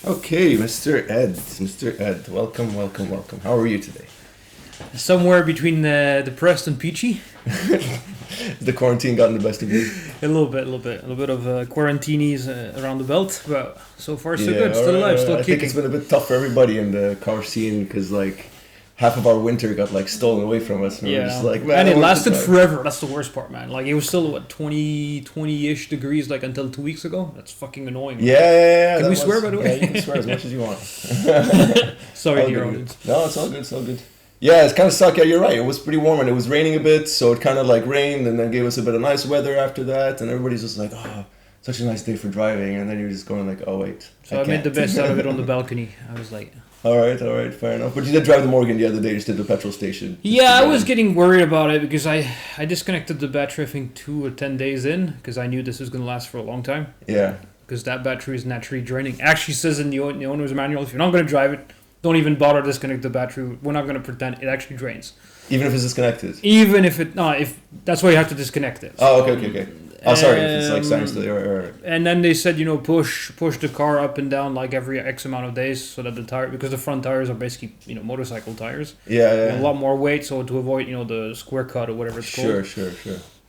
Okay, Mr. Ed. Mr. Ed, welcome, welcome, welcome. How are you today? Somewhere between depressed and peachy. The quarantine gotten the best of you? A little bit, a little bit of quarantinis around the belt, but so far so Yeah, good. Still alive, still I think it's kicking. been a bit tough for everybody in the car scene because like half of our winter got like stolen away from us. And we were just like, man, and I it want lasted to drive. forever. That's the worst part, man. Like it was still what 20-ish degrees like until 2 weeks ago. That's fucking annoying. Yeah. Can that we swear, by the way? Yeah, you can swear as much as you want. Sorry, All dear good. audience. No, it's all good. It's all good. Yeah, it's kind of suck. Yeah, you're right. It was pretty warm and it was raining a bit, so it kind of like rained and then gave us a bit of nice weather after that, and everybody's just like, oh, such a nice day for driving, and then you're just going like, oh wait, So I made the can't. best out of it on the balcony. I was like, All right, fair enough. But you did drive the Morgan the other day, just did the petrol station. yeah, I was getting worried about it because I disconnected the battery I think 2 or 10 days in because I knew this was going to last for a long time. Yeah. Because that battery is naturally draining. It actually says in the owner's manual, if you're not going to drive it, don't even bother disconnect the battery. We're not going to pretend it actually drains. Even if it's disconnected. Even if it, no, if that's why you have to disconnect it. Oh, okay. Oh, sorry, if it's like starting Um, still. Or And then they said, push the car up and down like every X amount of days so that the tire, because the front tires are basically, motorcycle tires. yeah. A lot more weight, so to avoid, the square cut or whatever it's called. Sure.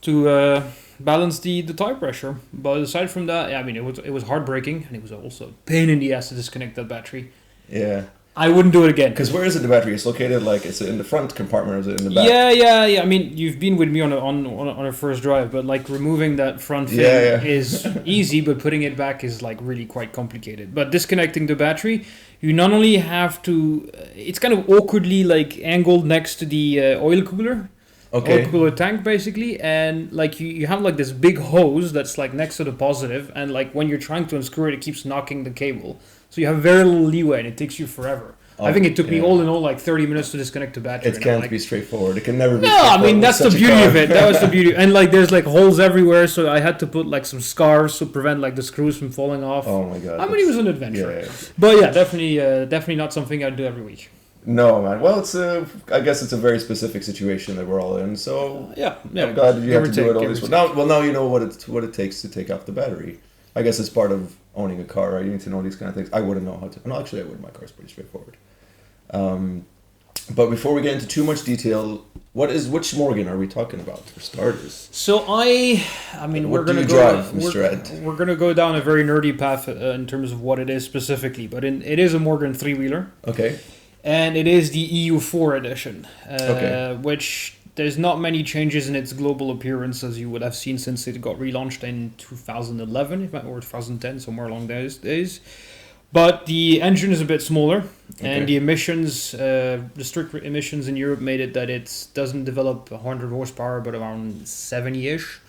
To balance the tire pressure. But aside from that, yeah, I mean, it was heartbreaking, and it was also a pain in the ass to disconnect that battery. Yeah. I wouldn't do it again. Because where is it, the battery? It's located like, is it in the front compartment or is it in the back? Yeah. I mean, you've been with me on a first drive, but like removing that front thing Yeah. is easy, but putting it back is like really quite complicated. But disconnecting the battery, you not only have to, it's kind of awkwardly like angled next to the oil cooler. Okay. Oil cooler tank basically, and like you have like this big hose that's like next to the positive, and like when you're trying to unscrew it, it keeps knocking the cable. So you have very little leeway, and it takes you forever. I think it took me all in all like 30 minutes to disconnect the battery. It and can't like, be straightforward. It can never be no, straightforward. I mean with that's the such a beauty car. of it. That was the beauty, and like there's like holes everywhere, so I had to put like some scarves to prevent like the screws from falling off. Oh my god. I mean, it was an adventure, Yeah. but yeah, definitely not something I'd do every week. No, man. Well, I guess it's a very specific situation that we're all in. So Yeah. I'm glad that you have to do it all give or this way. take. Now you know what it takes to take off the battery. I guess it's part of owning a car, right? You need to know these kind of things. I wouldn't know how to. No, actually, I would. My car's pretty straightforward. But before we get into too much detail, which Morgan are we talking about for starters? So I mean, What we're do gonna you go. drive, Mr. Ed? We're gonna go down a very nerdy path in terms of what it is specifically, but it is a Morgan three-wheeler, Okay. and it is the EU4 edition, Okay. which there's not many changes in its global appearance as you would have seen since it got relaunched in 2011 or 2010, somewhere along those days. But the engine is a bit smaller, and Okay. the emissions, the strict emissions in Europe made it that it doesn't develop 100 horsepower, but around 70-ish.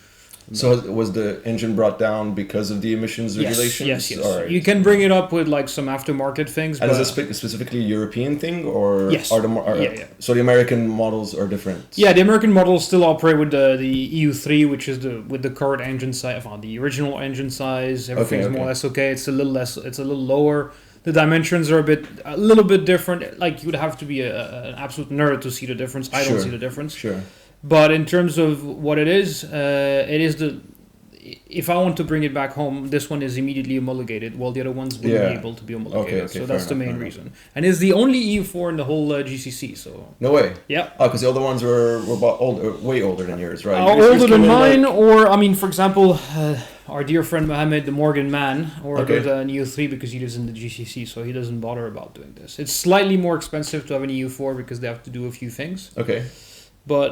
So was the engine brought down because of the emissions regulations? Yes. All right. You can bring it up with like some aftermarket things. And but is this specifically a European thing, or Yes. Yeah. So the American models are different? yeah, the American models still operate with the EU3, which is with the current engine size, the original engine size. Everything's Okay. more or less okay. It's a little less. It's a little lower. The dimensions are a little bit different. Like you would have to be an absolute nerd to see the difference. I Sure. don't see the difference. Sure. But in terms of what it is the. If I want to bring it back home, this one is immediately homologated, while the other ones wouldn't Yeah. be able to be homologated. Okay, so fair that's the enough, main fair reason. And it's the only EU4 in the whole GCC. So No way. yeah, Oh, because the other ones were about way older than yours, right? Yours older came than in, mine. like- Or I mean, for example, our dear friend Mohammed, the Morgan man, ordered Okay. an EU3 because he lives in the GCC, so he doesn't bother about doing this. It's slightly more expensive to have an EU4 because they have to do a few things. Okay. But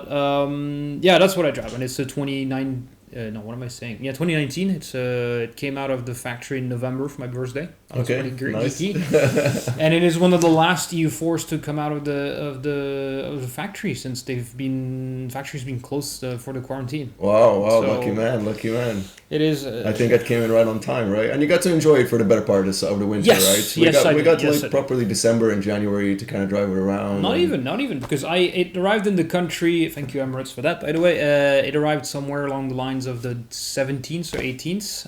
yeah, that's what I drive, and it's a 29. No, what am I saying? Yeah, 2019. It came out of the factory in November for my birthday. I was Okay, pretty nice. geeky. And it is one of the last EU4s to come out of the factory since factory's been closed for the quarantine. Wow, So- lucky man. It is. I think that came in right on time, right? And you got to enjoy it for the better part of the winter, Yes, right? yes, I we did, got yes, I like did. properly December and January to kind of drive it around. Not and- even because it arrived in the country. Thank you, Emirates, for that. By the way, it arrived somewhere along the lines of the 17th or 18th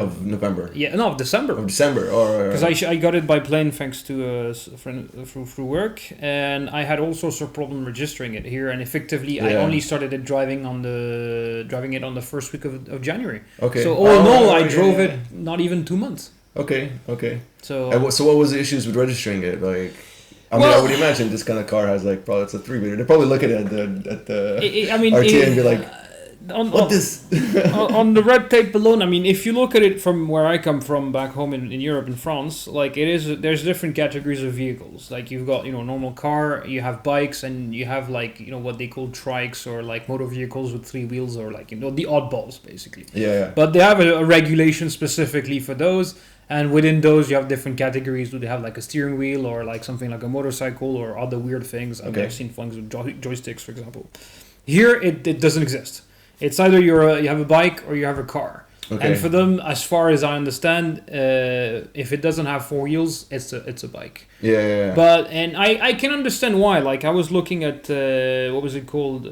of November. yeah, no, of December. Of December, or Because I got it by plane thanks to a friend through work, and I had all sorts of problem registering it here. And effectively, I Yeah. only started it driving it on the first week of January. okay. So all in all, I yeah, drove yeah. it not even 2 months. Okay. Okay. So And so what was the issues with registering it? Like, I mean, Well- I would imagine this kind of car has like probably it's a 3 liter. They're probably looking at the I mean, RTA and be like, on, what this? on the red tape alone, I mean, if you look at it from where I come from, back home in Europe, in France, like there's different categories of vehicles. Like you've got normal car, you have bikes, and you have like what they call trikes or like motor vehicles with 3 wheels or like the oddballs basically. Yeah. But they have a regulation specifically for those, and within those you have different categories. Do they have like a steering wheel or like something like a motorcycle or other weird things? Okay. I've seen things with joysticks, for example. Here it doesn't exist. It's either you have a bike or you have a car. Okay. And for them, as far as I understand, if it doesn't have 4 wheels, it's a bike. Yeah. But I can understand why. Like I was looking at what was it called?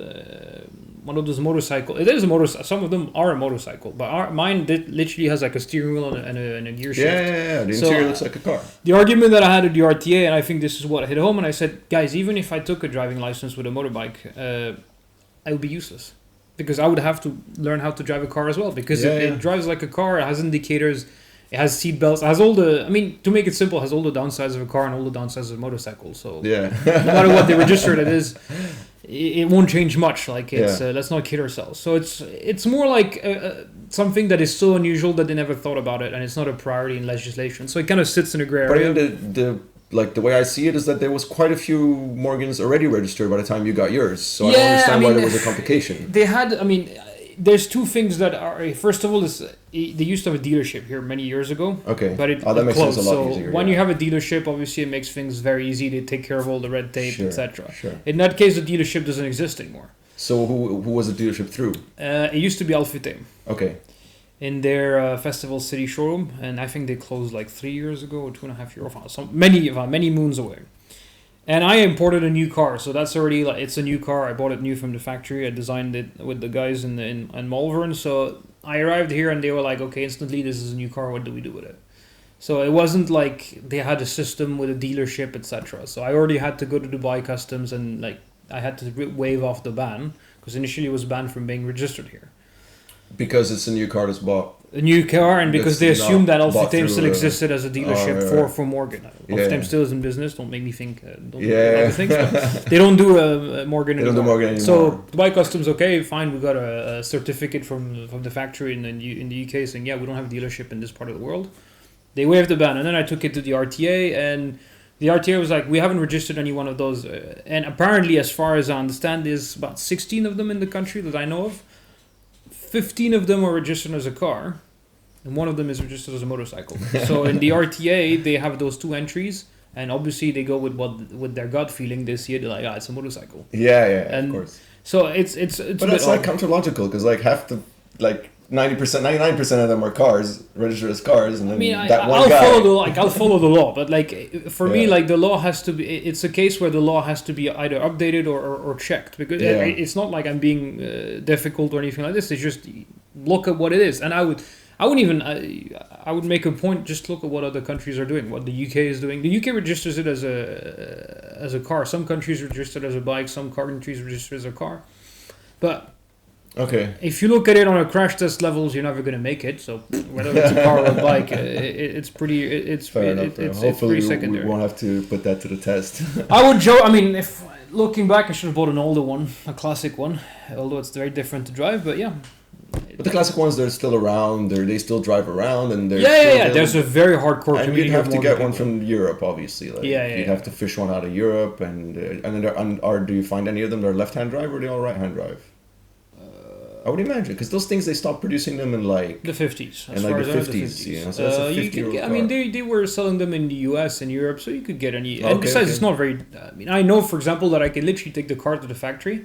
One of those motorcycles. It is a motorcycle. Some of them are a motorcycle, but mine literally has like a steering wheel and a gear shift. Yeah. The So, interior looks like a car. The argument that I had at the RTA, and I think this is what hit home, and I said, guys, even if I took a driving license with a motorbike, I would be useless. Because I would have to learn how to drive a car as well. Because it drives like a car, it has indicators, it has seat belts, it has all the... I mean, to make it simple, it has all the downsides of a car and all the downsides of a motorcycle. So Yeah. no matter what they registered it is, it won't change much. Like, it's let's not kid ourselves. So it's more like something that is so unusual that they never thought about it, and it's not a priority in legislation. So it kind of sits in a gray But area. I mean, the way I see it is that there was quite a few Morgans already registered by the time you got yours. So I don't understand why there was a complication. They had, I mean, there's two things that are. First of all, they used to have a dealership here many years ago. Okay. But it that makes closed. things a lot So easier. when you have a dealership, obviously it makes things very easy. They take care of all the red tape, Sure, etc. Sure. In that case, the dealership doesn't exist anymore. So who was the dealership through? It used to be Alfite Okay. in their Festival City showroom, and I think they closed like 3 years ago or 2.5 years ago, many moons away. And I imported a new car, so that's already like it's a new car. I bought it new from the factory. I designed it with the guys in Malvern. So I arrived here and they were like, "Okay, instantly this is a new car. What do we do with it?" So it wasn't like they had a system with a dealership, etc. So I already had to go to Dubai Customs and like I had to waive off the ban because initially it was banned from being registered here. Because it's a new car that's bought. A new car, and because they That's assumed that not bought Alfitame through, still existed as a dealership right. for Morgan. Yeah. Alfitame still is in business. Don't make me think. Don't do Yeah. other things. But they don't do Morgan They don't anymore. do Morgan So anymore. Dubai Customs, okay, fine. We got a certificate from the factory in the UK saying, yeah, we don't have a dealership in this part of the world. They waived the ban, and then I took it to the RTA, and the RTA was like, we haven't registered any one of those. And apparently, as far as I understand, there's about 16 of them in the country that I know of. 15 of them are registered as a car, and one of them is registered as a motorcycle. So in the RTA, they have those two entries, and obviously they go with their gut feeling. They see it, they're like, it's a motorcycle. Yeah, And of course. So it's But a that's bit like odd. counterlogical because like half the 90%, 99% of them are cars registered as cars, and then I mean, that one I'll guy. I'll follow the law, but like for me, Yeah. like the law has to be. It's a case where the law has to be either updated or checked because Yeah. it's not like I'm being difficult or anything like this. It's just look at what it is, and I wouldn't even. I would make a point. Just look at what other countries are doing. What the UK is doing. The UK registers it as a car. Some countries register it as a bike. Some countries register it as a car. But Okay. if you look at it on a crash test levels, you're never going to make it. So whether it's a car or a bike, it's pretty. It's Fair enough. it's Hopefully pretty we secondary. won't have to put that to the test. I would joke. I mean, if looking back, I should have bought an older one, a classic one. Although it's very different to drive, but yeah. But the classic ones, they're still around. They still drive around, and they're Yeah. still There's a very hardcore and community. you'd have of to Morgan get one people. from Europe, obviously. Like, Yeah, you'd have to fish one out of Europe, and then do you find any of them that are left-hand drive or are they all right-hand drive? I would imagine because those things they stopped producing them in like The 50s. in like the 50s, you know. So that's a 50-year-old I mean, car. they were selling them in the US and Europe, so you could get any. Okay, And besides, okay. it's not very. I mean, I know, for example, that I can literally take the car to the factory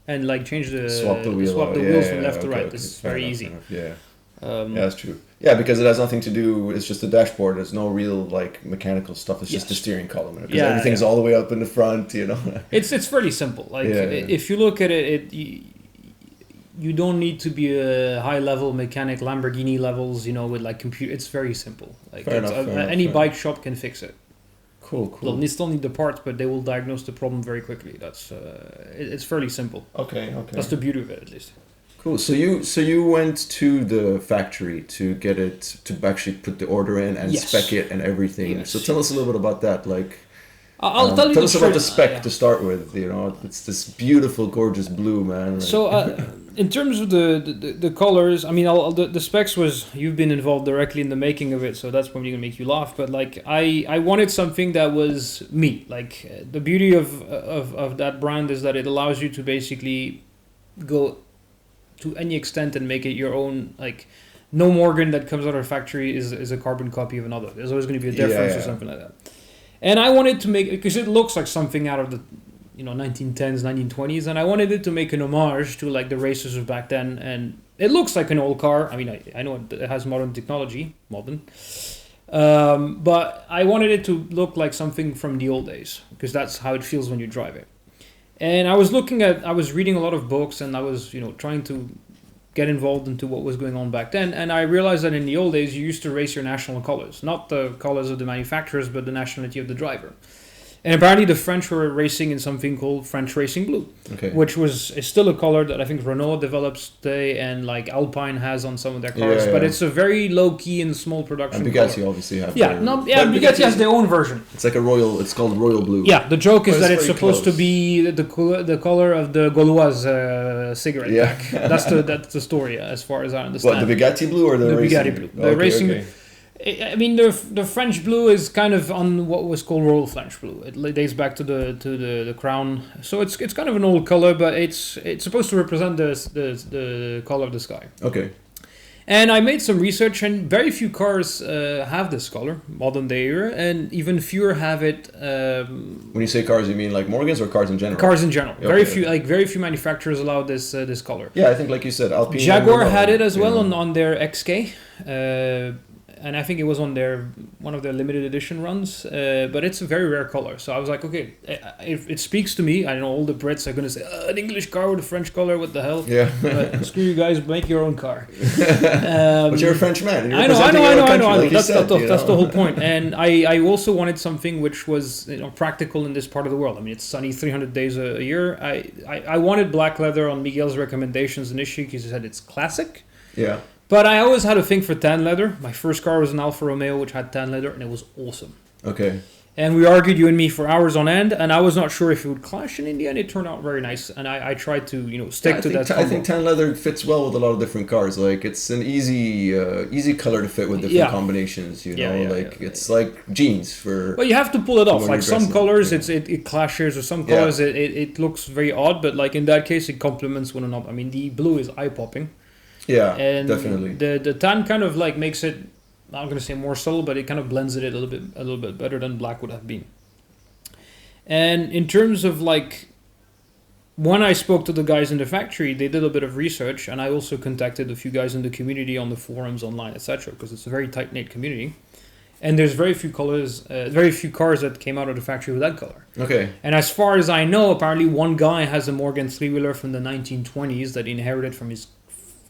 and like change swap the wheel out. wheels from Yeah, left to okay, right. okay. This is Fair very enough, easy. fair enough. Yeah. Um, Yeah, that's true. Yeah, because it has nothing to do. It's just a dashboard. There's no real like mechanical stuff. It's just Yes. the steering column. Because Yeah, everything's yeah. all the way up in the front. You know. It's fairly simple. Like Yeah. if you look at it, you don't need to be a high level mechanic, Lamborghini levels. You know, with like computer. It's very simple. Like Fair enough, fair enough, any fair bike shop can fix it. Cool. They'll still need the parts, but they will diagnose the problem very quickly. That's it's fairly simple. Okay. That's the beauty of it, at least. Cool. So you went to the factory to get it to actually put the order in and Yes. spec it and everything. Yes. So tell us a little bit about that. Like, I'll tell you tell the us about the truth. spec Yeah. to start with. You know, it's this beautiful, gorgeous blue, man. Like, So, in terms of the colors, I mean, the specs was you've been involved directly in the making of it, so that's probably gonna make you laugh. But like, I wanted something that was me. Like, the beauty of that brand is that it allows you to basically go to any extent and make it your own. Like, no Morgan that comes out of a factory is a carbon copy of another. There's always going to be a difference or something like that. And I wanted to make, because it looks like something out of the 1910s, 1920s, and I wanted it to make an homage to like the racers of back then. And it looks like an old car. I mean, I know it has modern technology, but I wanted it to look like something from the old days, because that's how it feels when you drive it. And I was reading a lot of books, and I was, trying to get involved into what was going on back then. And I realized that in the old days, you used to race your national colors, not the colors of the manufacturers, but the nationality of the driver. And apparently the French were racing in something called French Racing Blue, which is still a color that I think Renault develops today, and like Alpine has on some of their cars. But it's a very low key and small production. And Bugatti color. Obviously have. Bugatti has their own version. It's like it's called Royal Blue. Yeah, the joke is that it's very supposed to close. be the color of the Gauloise cigarette pack. That's the story as far as I understand. What, the Bugatti Blue or the racing? Bugatti Blue. The racing. I mean, the French blue is kind of on what was called Royal French Blue. It dates back to the crown, so it's kind of an old color, but it's supposed to represent the color of the sky. Okay. And I made some research, and very few cars have this color, modern day era, and even fewer have it. When you say cars, you mean like Morgans or cars in general? Cars in general. Okay. Very few manufacturers allow this color. Yeah, I think like you said, Alpine. Jaguar had it as well on their XK. And I think it was on one of their limited edition runs, but it's a very rare color. So I was like, okay, it speaks to me. I know all the Brits are going to say, an English car with a French color, what the hell? Yeah. But screw you guys, make your own car. But you're a French man. I know. That's the whole point. And I also wanted something which was practical in this part of the world. I mean, it's sunny 300 days a year. I wanted black leather on Miguel's recommendations initially because he said it's classic. Yeah. But I always had a thing for tan leather. My first car was an Alfa Romeo, which had tan leather, and it was awesome. Okay. And we argued, you and me, for hours on end, and I was not sure if it would clash, and in the end, it turned out very nice. And I tried to, stick to that. I think tan leather fits well with a lot of different cars. Like, it's an easy color to fit with different combinations. It's like jeans for. But you have to pull it off. Like some colors, yeah. it clashes, or some colors it looks very odd. But like in that case, it complements one another. I mean, the blue is eye popping. Yeah, and definitely. The tan kind of like makes it, I'm going to say more subtle, but it kind of blends it a little bit better than black would have been. And in terms of like, when I spoke to the guys in the factory, they did a bit of research, and I also contacted a few guys in the community on the forums online, etc., because it's a very tight-knit community. And there's very few cars that came out of the factory with that color. Okay. And as far as I know, apparently one guy has a Morgan three-wheeler from the 1920s that he inherited from his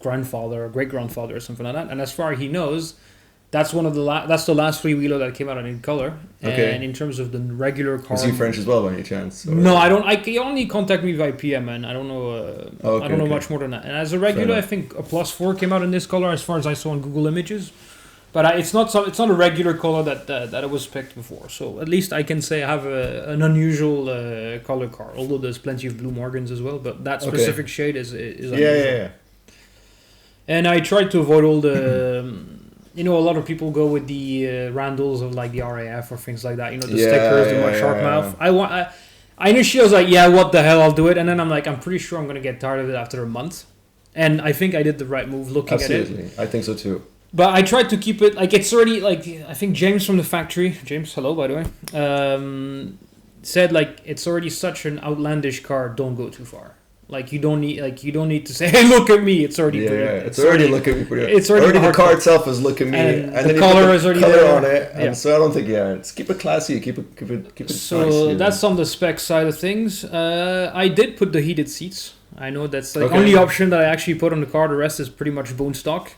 grandfather or great-grandfather or something like that. And as far as he knows, that's that's the last three-wheeler that came out in color. Okay. And in terms of the regular car, is he French as well by any chance? Or? No, I don't. He only contacted me by PM, and I don't know. I don't know much more than that. And as a regular, I think a +4 came out in this color, as far as I saw on Google Images. But it's not a regular color that it was picked before. So at least I can say I have an unusual color car. Although there's plenty of blue Morgans as well, but that specific shade is unusual. Yeah. And I tried to avoid all the. A lot of people go with the Randalls of like the RAF or things like that. The stickers, the shark mouth. I initially was like, yeah, what the hell, I'll do it. And then I'm like, I'm pretty sure I'm going to get tired of it after a month. And I think I did the right move looking at it. Absolutely. I think so too. But I tried to keep it, like, it's already, like, I think James from the factory, James, hello, by the way, said, like, it's already such an outlandish car, don't go too far. Like, you don't need to say, hey, look at me, it's already pretty. Yeah, it's already look at me pretty. It's already the car itself is look at me, and then the color is already there on it, and so I don't think, it's keep it classy, keep it so nice. That's on the spec side of things. I did put the heated seats. I know that's the only option that I actually put on the car, the rest is pretty much bone stock.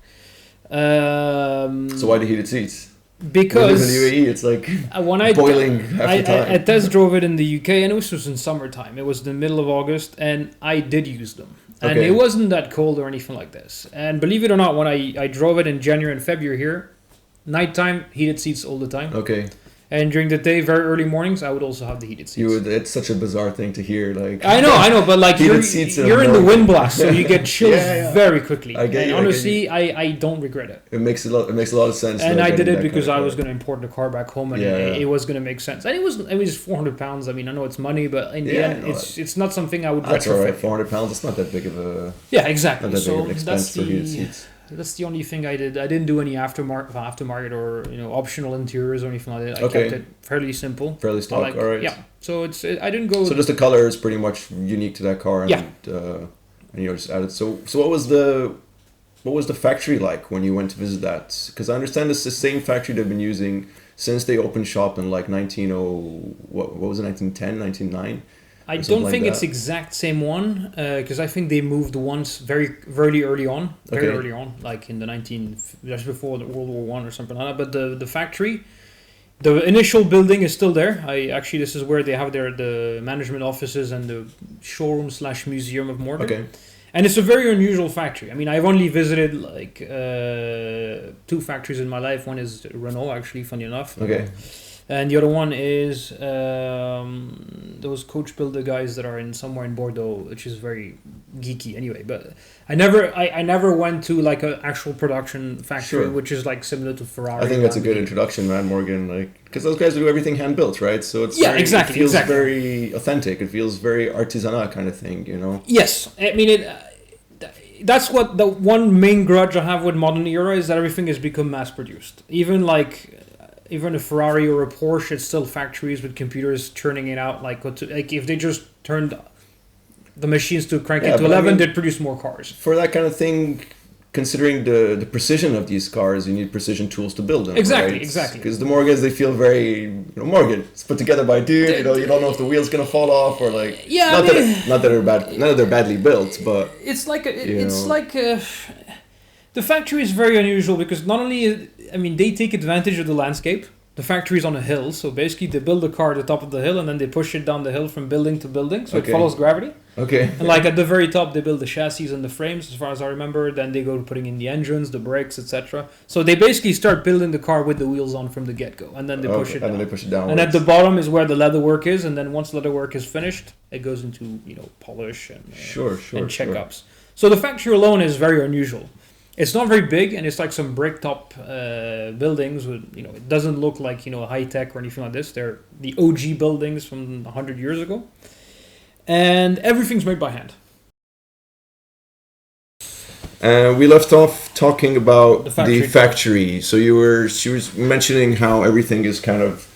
So why the heated seats? Because in the UAE, it's like when boiling half the time. I test drove it in the UK, and this was in summertime. It was the middle of August, and I did use them. And Okay. it wasn't that cold or anything like this. And believe it or not, when I drove it in January and February here, nighttime, heated seats all the time. Okay. And during the day, very early mornings, I would also have the heated seats. It's such a bizarre thing to hear. Like I know, but like heated seats you're in the wind blast, so you get chills Yeah. very quickly. I get and you, honestly, I don't regret it. It makes a lot of sense. And though, I did getting it that because kind I of was car. going to import the car back home, and Yeah, it was going to make sense. And it was 400 pounds. I mean, I know it's money, but in the Yeah, end, no, it's not something I would That's all right. retrofit. 400 pounds. It's not that big of a Yeah, exactly. not that big of So an expense for heated seats. that's the only thing I did. I didn't do any aftermarket or optional interiors or anything like that. I Okay. kept it fairly simple. Fairly stock. Like, all right. Yeah. So I didn't go. So just the color is pretty much unique to that car, and Yeah. and you just added. So what was the factory like when you went to visit that? Because I understand it's the same factory they've been using since they opened shop in like 190 what was it 1910 1909. I something don't like think that. it's exact same one because I think they moved once very early on, Okay. early on, like in the just before the World War I or something like that. But the factory, the initial building is still there. This is where they have the management offices and the showroom / museum of Morgan. Okay. And it's a very unusual factory. I mean, I've only visited like 2 factories in my life. One is Renault, actually, funny enough. Okay. And the other one is those coach builder guys that are in somewhere in Bordeaux, which is very geeky anyway. But I never went to like an actual production factory, Sure. which is like similar to Ferrari. I think that's a good Lamborghini. introduction, man, Morgan. Like, because those guys do everything hand built, right? So it's Yeah, very, exactly, It feels exactly. very authentic. It feels very artisanal kind of thing, you know. Yes, I mean it. That's what the one main grudge I have with modern era is that everything has become mass produced. Even a Ferrari or a Porsche, it's still factories with computers churning it out. Like if they just turned the machines to crank Yeah, it to but I 11, mean- they'd produce more cars. For that kind of thing, considering the precision of these cars, you need precision tools to build them. Exactly, right? exactly. Because the Morgans, they feel very, Morgan. It's put together by a dude. You don't know if the wheel's gonna fall off or like. Yeah, Not I mean- that they're bad. None of they're badly built, but It's like You know. the factory is very unusual because not only they take advantage of the landscape. The factory is on a hill, so basically they build a car at the top of the hill and then they push it down the hill from building to building, so Okay. it follows gravity. okay. And like at the very top, they build the chassis and the frames, as far as I remember. Then they go to putting in the engines, the brakes, etc. So they basically start building the car with the wheels on from the get-go, and then they push Okay, it and down. then they push it downwards. And at the bottom is where the leather work is, and then once leather work is finished, it goes into polish and Sure. and checkups. So the factory alone is very unusual. It's not very big, and it's like some bricktop buildings. With it doesn't look like high tech or anything like this. They're the OG buildings from 100 years ago, and everything's made by hand. We left off talking about The the factory. factory. So she was mentioning how everything is kind of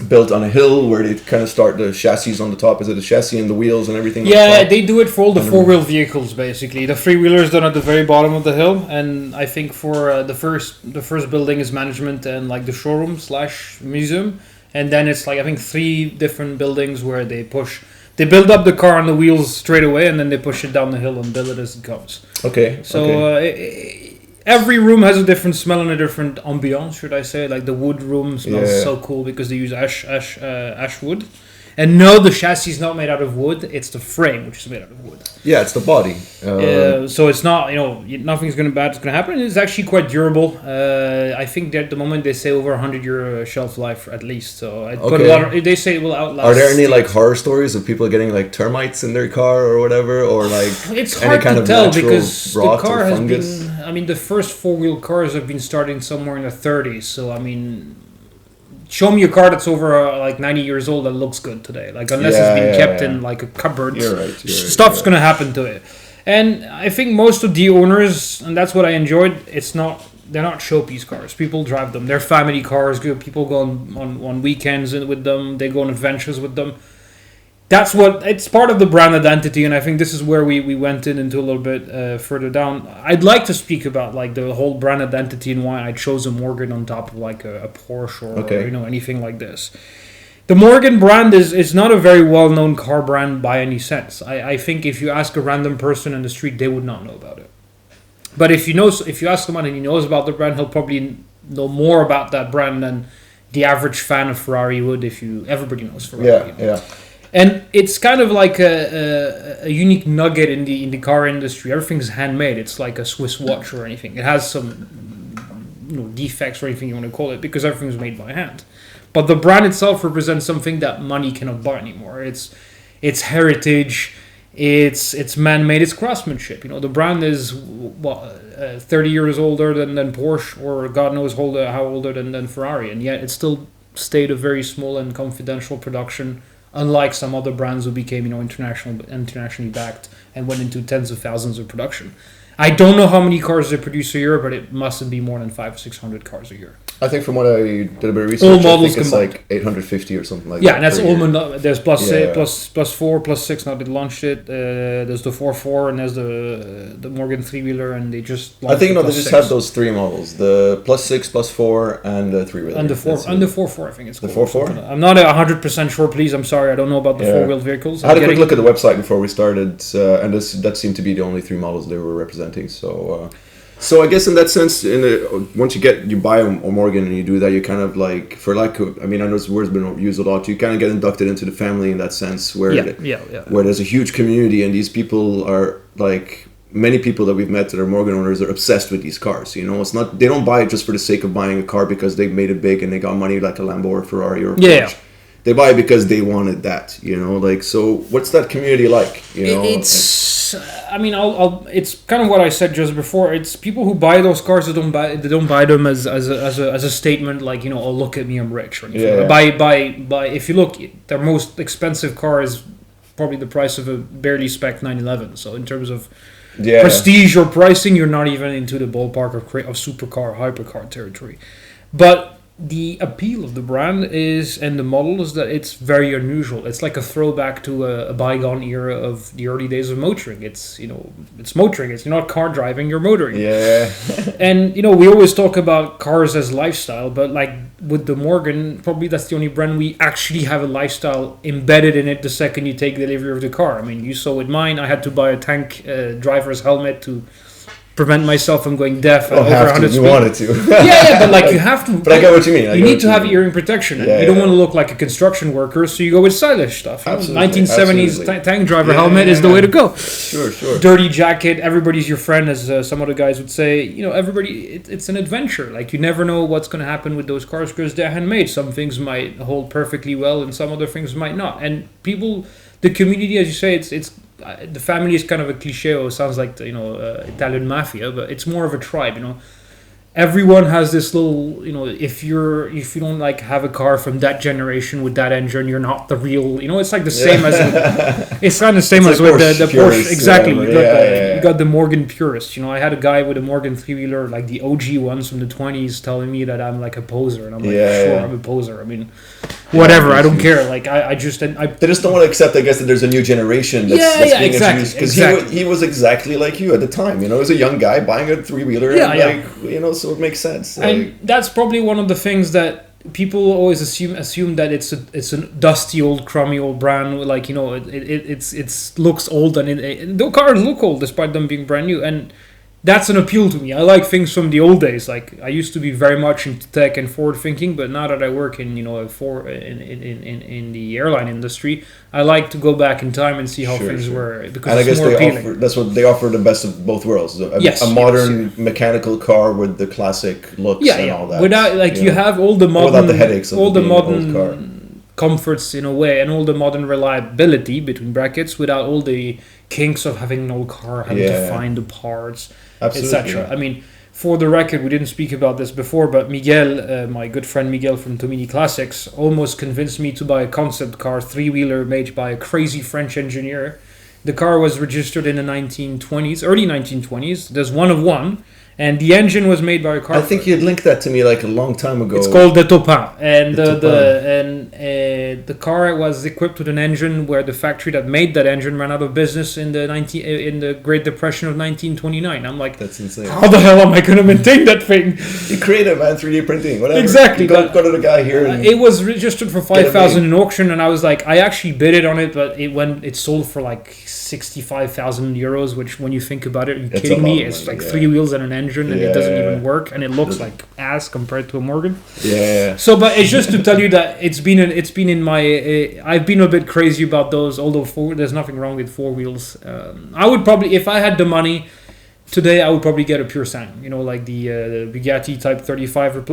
built on a hill where they kind of start the chassis on the top. Is it the chassis and the wheels and everything? on Yeah, top? they do it for all the four-wheel vehicles basically. The three-wheelers done at the very bottom of the hill, and I think for the first building is management and like the showroom / museum, and then it's like I think 3 different buildings where they build up the car on the wheels straight away, and then they push it down the hill and build it as it comes. Okay. So okay. every room has a different smell and a different ambiance, should I say? Like the wood room smells Yeah. so cool because they use ash wood. And no, the chassis is not made out of wood. It's the frame which is made out of wood. Yeah, it's the body. So it's not nothing's bad's gonna happen. It's actually quite durable. I think that at the moment they say over 100-year shelf life at least. So I put a Okay. lot of. They say it will outlast. Are there any like horror stories of people getting like termites in their car or whatever, or like It's any hard kind to of tell natural because the rot car or has fungus? been. I mean, the first 4-wheel cars have been starting somewhere in the 30s. So I mean, show me a car that's over like 90 years old that looks good today. Like unless Yeah, it's been yeah, kept yeah. in like a cupboard, You're right. stuff's gonna happen to it. And I think most of the owners, and that's what I enjoyed. They're not showpiece cars. People drive them. They're family cars. People go on weekends with them. They go on adventures with them. It's part of the brand identity, and I think this is where we went into a little bit further down. I'd like to speak about like the whole brand identity and why I chose a Morgan on top of like a Porsche or Okay. anything like this. The Morgan brand is not a very well-known car brand by any sense. I think if you ask a random person in the street, they would not know about it. But if you ask someone and he knows about the brand, he'll probably know more about that brand than the average fan of Ferrari would. Everybody knows Ferrari. Yeah, yeah. And it's kind of like a unique nugget in the car industry. Everything's handmade. It's like a Swiss watch or anything. It has some defects or anything you want to call it because everything's made by hand. But the brand itself represents something that money cannot buy anymore. It's heritage. It's man-made. It's craftsmanship. The brand is 30 years older than Porsche, or God knows how older than Ferrari, and yet it still stayed a very small and confidential production. Unlike some other brands who became, internationally backed and went into tens of thousands of production. I don't know how many cars they produce a year, but it mustn't be more than 500 or 600 cars a year. I think from what I did a bit of research, I think it's like 850 or something like that. Yeah, and that's all. There's plus 4, plus 6. Now they launched it. There's the 4.4 and there's the Morgan 3-wheeler, and they just. I think they just have those 3 models: the plus 6, plus 4, and the 3-wheeler. And the 4.4, I think it's called. The 4.4. I'm not 100% sure. Please, I'm sorry, I don't know about the 4-wheel vehicles. I had a quick look at the website before we started, and that seemed to be the only 3 models they were representing. So I guess in that sense, once you buy a Morgan and you do that, you kind of like, I know this word's been used a lot. You kind of get inducted into the family in that sense, where where there's a huge community, and these people are like many people that we've met that are Morgan owners are obsessed with these cars. It's not, they don't buy it just for the sake of buying a car because they made it big and they got money like a Lambo or Ferrari or a Porsche. They buy it because they wanted that. So what's that community like? It's kind of what I said just before. It's people who buy those cars. They don't buy them as a statement like, oh, look at me, I'm rich or anything. By if you look, their most expensive car is probably the price of a barely spec 911. So in terms of prestige or pricing, you're not even into the ballpark of supercar, hypercar territory. But the appeal of the brand and the model is that it's very unusual. It's like a throwback to a bygone era of the early days of motoring. It's motoring. It's not car driving, you're motoring. Yeah. And we always talk about cars as lifestyle, but like with the Morgan, probably that's the only brand we actually have a lifestyle embedded in it the second you take delivery of the car. I mean, you saw with mine, I had to buy a tank driver's helmet to prevent myself from going deaf at over 100 speed. You wanted to. But like you have to. But I get what you mean. You need to have hearing protection. And you don't want to look like a construction worker, so you go with stylish stuff. 1970s tank driver helmet is the way to go. Sure. Dirty jacket. Everybody's your friend, as some other guys would say. Everybody. It's an adventure. Like you never know what's going to happen with those cars because they're handmade. Some things might hold perfectly well, and some other things might not. And people, the community, as you say, it's. The family is kind of a cliche, or sounds like Italian mafia, but it's more of a tribe. Everyone has this little, if you don't like have a car from that generation with that engine, you're not the real. It's like the same as it's kind of the same as with the Porsche. Exactly, you got the Morgan purist. I had a guy with a Morgan 3-wheeler, like the OG ones from the 20s, telling me that I'm like a poser, and I'm like, I'm a poser. I mean, whatever, I don't care. Like they just don't want to accept, I guess, that there's a new generation that's being introduced, because he was exactly like you at the time. He was a young guy buying a 3-wheeler, so it makes sense. And that's probably one of the things that people always assume that it's a dusty old crummy old brand, like it looks old, and the cars look old despite them being brand new, and that's an appeal to me. I like things from the old days. Like I used to be very much into tech and forward thinking, but now that I work in in the airline industry, I like to go back in time and see how things were, because it's more appealing. That's what they offer, the best of both worlds. A modern mechanical car with the classic looks and all that. Without you have all the modern, without the headaches of the modern comforts in a way, and all the modern reliability between brackets, without all the kinks of having an old car, having to find the parts, etc. I mean, for the record, we didn't speak about this before, but Miguel, my good friend Miguel from Tomini Classics, almost convinced me to buy a concept car, 3-wheeler, made by a crazy French engineer. The car was registered in the 1920s, early 1920s. There's one of one. And the engine was made by a car. I think you had linked that to me like a long time ago. It's called the Topin, and the car was equipped with an engine where the factory that made that engine ran out of business in the Great Depression of 1929. I'm like, that's insane. How the hell am I going to maintain that thing? You create it, man. 3D printing, whatever. Exactly. Go to the guy here. It was registered for 5,000 in auction, and I was like, I actually bid it on it, but it sold for like 65,000 euros, which when you think about it, are you kidding me? It's like 3 wheels and an engine. engine and it doesn't even work and it looks like ass compared to a Morgan. Yeah. So, but it's just to tell you that it's been in my. I've been a bit crazy about those. Although there's nothing wrong with four wheels. I would probably, if I had the money today, I would probably get a pure sang. You know, like the Bugatti Type 35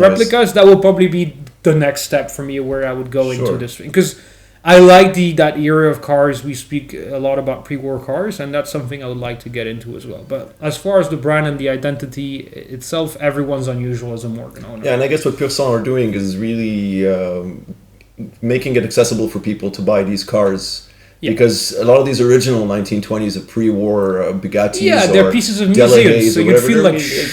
replicas. That will probably be the next step for me, where I would go into this, because I like that era of cars. We speak a lot about pre-war cars, and that's something I would like to get into as well. But as far as the brand and the identity itself, everyone's unusual as a Morgan owner. Yeah, and I guess what Pure Sang are doing is really making it accessible for people to buy these cars. Yeah. Because a lot of these original 1920s pre-war Bugattis, they're pieces of museums, so you'd feel like shit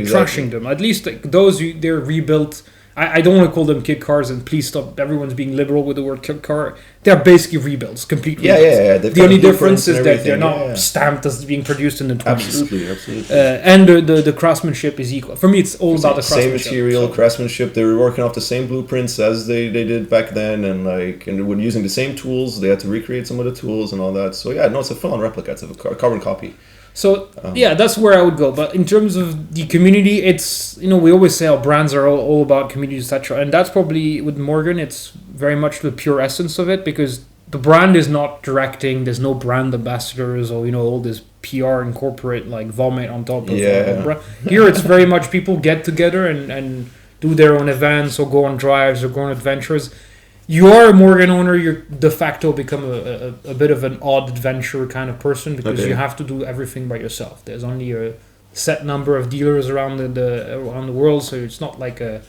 trashing them. At least those, they're rebuilt. I don't want to call them kit cars, and please stop. Everyone's being liberal with the word kit car. They're basically rebuilds, complete rebuilds. Yeah. The only difference is that they're not stamped as being produced in the 20s. Absolutely. And the craftsmanship is equal. For me, it's all about the craftsmanship. Same material, craftsmanship. They were working off the same blueprints as they did back then, and they were using the same tools. They had to recreate some of the tools and all that. So it's a full-on replica. It's a carbon copy. So, that's where I would go. But in terms of the community, it's, we always say our brands are all about community, etc. And that's probably, with Morgan, it's very much the pure essence of it, because the brand is not directing. There's no brand ambassadors or, all this PR and corporate, vomit on top of the brand. Here, it's very much people get together and do their own events or go on drives or go on adventures. You are a Morgan owner, you're de facto become a bit of an odd adventure kind of person, because you have to do everything by yourself. There's only a set number of dealers around the world, so it's not like a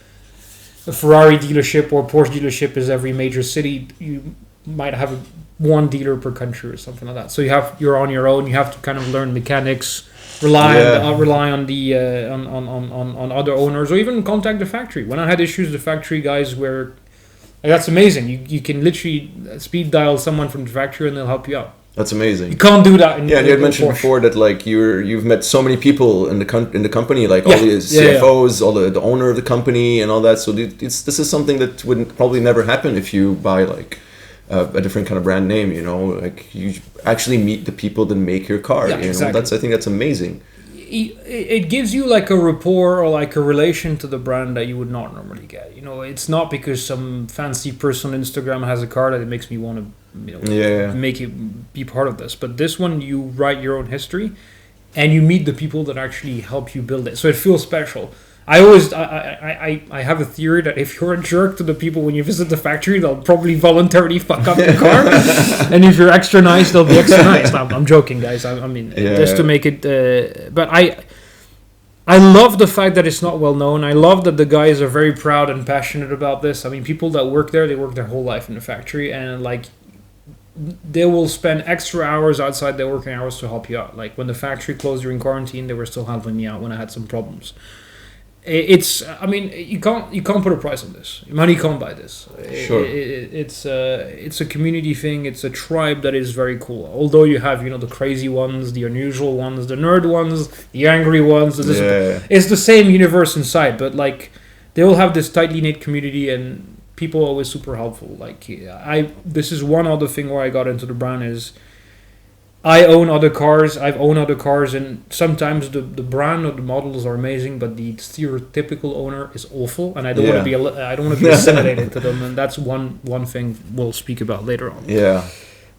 Ferrari dealership or Porsche dealership is every major city. You might have one dealer per country or something like that. So you're on your own. You have to kind of learn mechanics, rely on the on other owners, or even contact the factory. When I had issues, the factory guys were. That's amazing. You can literally speed dial someone from the factory and they'll help you out. That's amazing. You can't do that. And you had mentioned before that you've met so many people in the company, all the CFOs, all the owner of the company, and all that. So this is something that would probably never happen if you buy a different kind of brand name. You actually meet the people that make your car. Exactly. I think that's amazing. It gives you a rapport or a relation to the brand that you would not normally get. It's not because some fancy person on Instagram has a car that it makes me want to make it be part of this. But this one, you write your own history and you meet the people that actually help you build it. So it feels special. I have a theory that if you're a jerk to the people when you visit the factory, they'll probably voluntarily fuck up your car. And if you're extra nice, they'll be extra nice. I'm joking, guys. Just to make it... but I love the fact that it's not well known. I love that the guys are very proud and passionate about this. People that work there, they work their whole life in the factory. And, they will spend extra hours outside their working hours to help you out. When the factory closed during quarantine, they were still helping me out when I had some problems. It's. You can't put a price on this. Money can't buy this. Sure. It's a community thing. It's a tribe that is very cool. Although you have the crazy ones, the unusual ones, the nerd ones, the angry ones. It's the same universe inside, but they all have this tightly knit community, and people are always super helpful. This is one other thing where I got into the brand is. I own other cars. I've owned other cars, and sometimes the brand or the models are amazing, but the stereotypical owner is awful, and I don't want to be assimilated to them, and that's one thing we'll speak about later on. Yeah.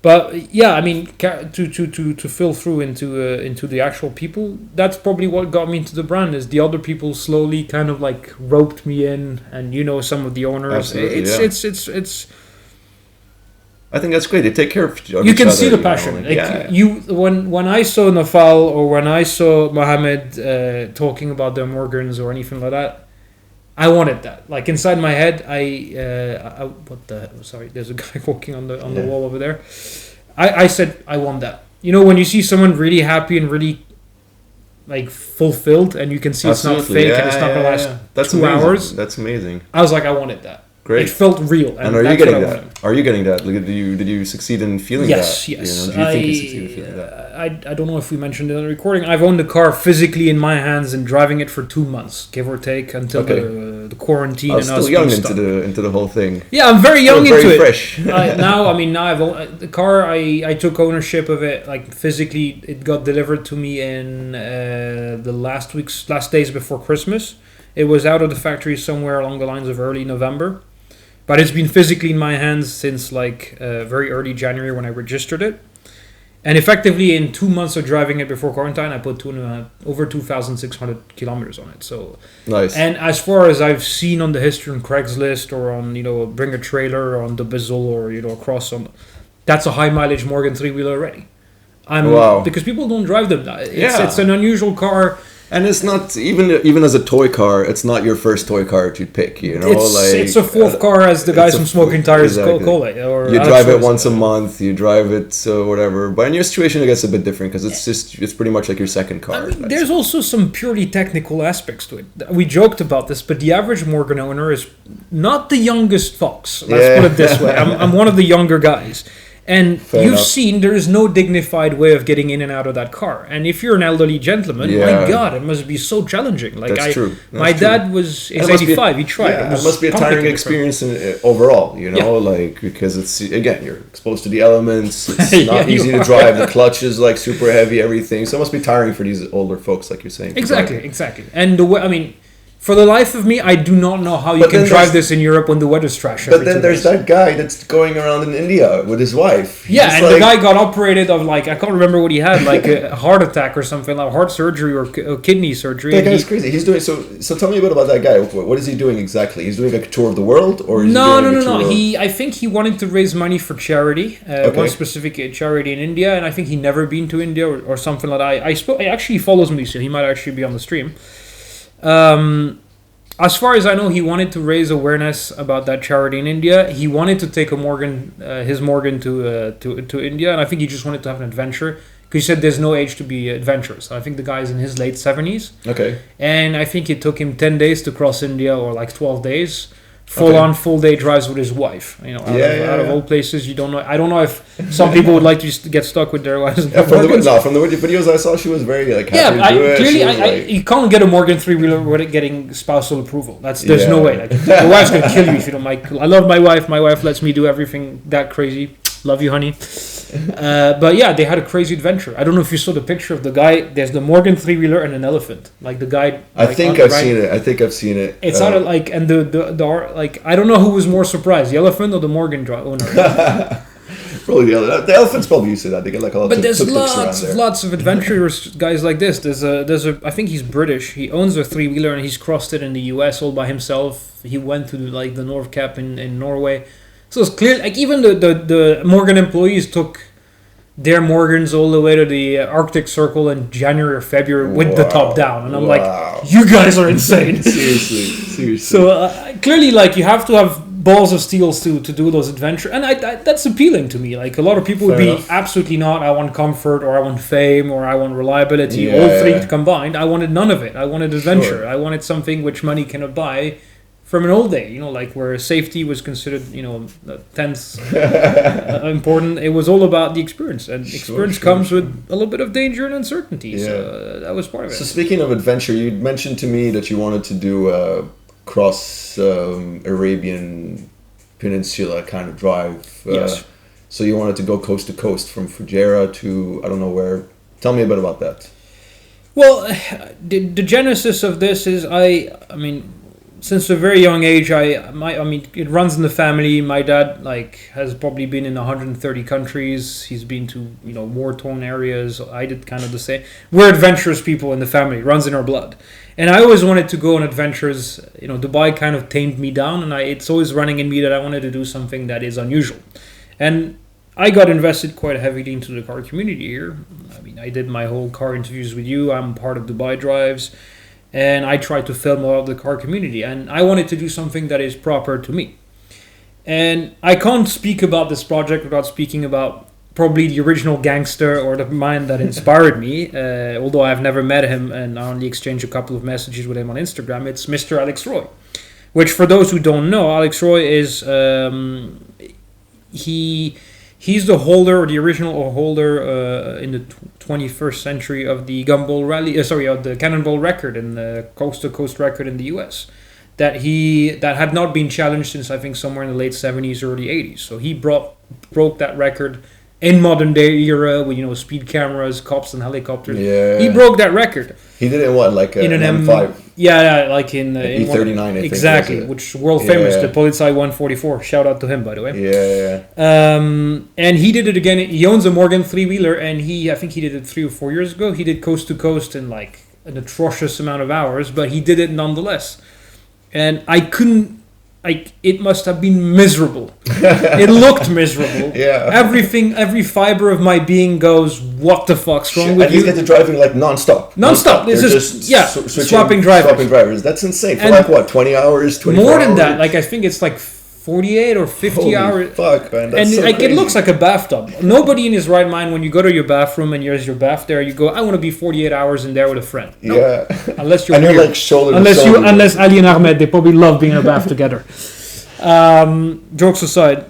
But to fill through into the actual people, that's probably what got me into the brand. Is the other people slowly kind of roped me in, and some of the owners. Absolutely, It's. I think that's great. They take care of each other. You can see the passion. When I saw Nafal or when I saw Mohammed talking about their Morgans or anything like that, I wanted that. Inside my head, sorry, there's a guy walking on the wall over there. I said I want that. When you see someone really happy and really fulfilled, and you can see it's not fake and it's not gonna last 2 hours. That's amazing. I was I wanted that. Great. It felt real. And are you getting that? Are you getting that? Did you succeed in feeling that? Yes. Do you think you succeeded in feeling that? I don't know if we mentioned it in the recording. I've owned the car physically in my hands and driving it for 2 months, give or take, until the quarantine I'm and us still young being into stuck. the whole thing. Yeah, I'm very young Still into very it. fresh. Now I've the car. I took ownership of it. Like physically, it got delivered to me in the last days before Christmas. It was out of the factory somewhere along the lines of early November, but it's been physically in my hands since like very early January when I registered it. And effectively, in 2 months of driving it before quarantine, I put over 2,600 kilometers on it. So Nice. and as far as I've seen on the history on Craigslist or on Bring a Trailer or on the Bizzle or across on, that's a high mileage Morgan three wheeler already. Wow. Because people don't drive them. Yeah. It's an unusual car. And it's not even as a toy car. It's not your first toy car to pick. It's a fourth car, as the guys from Smoking Tires call it. Or You Alex drive it Rose. once a month. You drive it whatever. But in your situation, it gets a bit different because it's pretty much like your second car. I mean, there's also some purely technical aspects to it. We joked about this, but the average Morgan owner is not the youngest fox. Let's put it this way. I'm one of the younger guys. And Fair you've enough. seen there is no dignified way of getting in and out of that car. And if you're an elderly gentleman, my God, it must be so challenging. Like That's true. My dad is 85. He tried. Yeah, it it must be a tiring experience overall, like because it's again you're exposed to the elements. It's not Yeah, easy you to are. drive. The clutch is like super heavy, everything. So it must be tiring for these older folks, like you're saying. to drive. Exactly. And the way, I mean, for the life of me, I do not know how you But can then drive there's- this in Europe when the weather's trash. But every then 2 there's days. that guy that's going around in India with his wife. He's Yeah, just and the guy got operated of like I can't remember what he had, like a heart attack or something, like heart surgery or kidney surgery. That and guy's he- crazy. He's doing so. So tell me a bit about that guy. What is he doing exactly? He's doing like a tour of the world, or is No. he doing a tour of- I think he wanted to raise money for charity, Okay. one specific charity in India, and I think he never been to India or something like that. He actually follows me, so he might actually be on the stream. As far as I know, he wanted to raise awareness about that charity in India. He wanted to take his Morgan to India, and I think he just wanted to have an adventure. Because he said there's no age to be adventurous. I think the guy's in his late 70s. Okay. And I think it took him 10 days to cross India, or like 12 days. Full day drives with his wife. Out of all places, you don't know. I don't know if some people would like to just get stuck with their wives. Yeah, from the videos I saw, she was very like happy to do it. Clearly, She was, like- you can't get a Morgan three-wheeler without getting spousal approval. There's no way. Like, your wife's gonna kill you if you don't like. I love my wife. My wife lets me do everything that crazy. Love you, honey. But yeah, they had a ccrazy adventure. I don't know if you saw the picture of the guy. There's the Morgan three-wheeler and an elephant. Like the guy. I think I've seen it. It's not like, and the like, I don't know who was more surprised, the elephant or the Morgan owner. Probably the elephant's probably used to that. They get like a lot But of there's tuk-tuks around there. lots of adventurous guys like this. There's a I think he's British. He owns a three-wheeler and he's crossed it in the US all by himself. He went to like the North Cap in Norway. So it's clear, like even the Morgan employees took their Morgans all the way to the Arctic Circle in January or February with the top down. And I'm like, you guys are insane. Seriously. So clearly, like you have to have balls of steel to do those adventures, and I that's appealing to me. Like a lot of people would Fair be enough. absolutely not. I want comfort, or I want fame, or I want reliability. Yeah, all three yeah. combined. I wanted none of it. I wanted adventure. Sure. I wanted something which money cannot buy. From an old day, like where safety was considered, tenth important. It was all about the experience, and experience comes with a little bit of danger and uncertainty. So that was part of it. So speaking of adventure, you mentioned to me that you wanted to do a cross Arabian Peninsula kind of drive. Yes. So you wanted to go coast to coast from Fujairah to I don't know where. Tell me a bit about that. Well, the genesis of this is I mean, since a very young age, it runs in the family. My dad has probably been in 130 countries. He's been to war-torn areas. I did kind of the same. We're adventurous people in the family. It runs in our blood, and I always wanted to go on adventures. Dubai kind of tamed me down, and it's always running in me that I wanted to do something that is unusual, and I got invested quite heavily into the car community here. I mean, I did my whole car interviews with you. I'm part of Dubai Drives. And I tried to film a lot of the car community. And I wanted to do something that is proper to me. And I can't speak about this project without speaking about probably the original gangster or the mind that inspired me. Although I've never met him and I only exchanged a couple of messages with him on Instagram. It's Mr. Alex Roy. Which, for those who don't know, Alex Roy is... He's the holder, or the original holder, in the 21st century of the Gumball Rally. Of the Cannonball record and the Coast to Coast record in the U.S. that had not been challenged since I think somewhere in the late 70s, early 80s. So he broke that record in modern day era with speed cameras, cops and helicopters. Yeah. He broke that record. He did it in what, like in an M5? Yeah, like in E39, I think. Exactly, which world famous, the Polizei 144. Shout out to him, by the way. Yeah. And he did it again. He owns a Morgan three-wheeler, and I think he did it 3 or 4 years ago. He did coast to coast in like an atrocious amount of hours, but he did it nonetheless. And it must have been miserable. It looked miserable. Yeah. Every fiber of my being goes, what the fuck's wrong with you? And these guys are driving like non-stop. It's just swapping drivers. That's insane. For And like what, 20 hours, 24 more hours? than that, like I think it's like 48 or 50 Holy hours. Fuck, man. That's And so like crazy. it looks like a bathtub. Nobody in his right mind, when you go to your bathroom and there's your bath there, you go, I want to be 48 hours in there with a friend. No. Yeah. Unless you're and you're weird. like shoulder to Unless shoulder. unless Ali and Ahmed, they probably love being in a bath together. Jokes aside,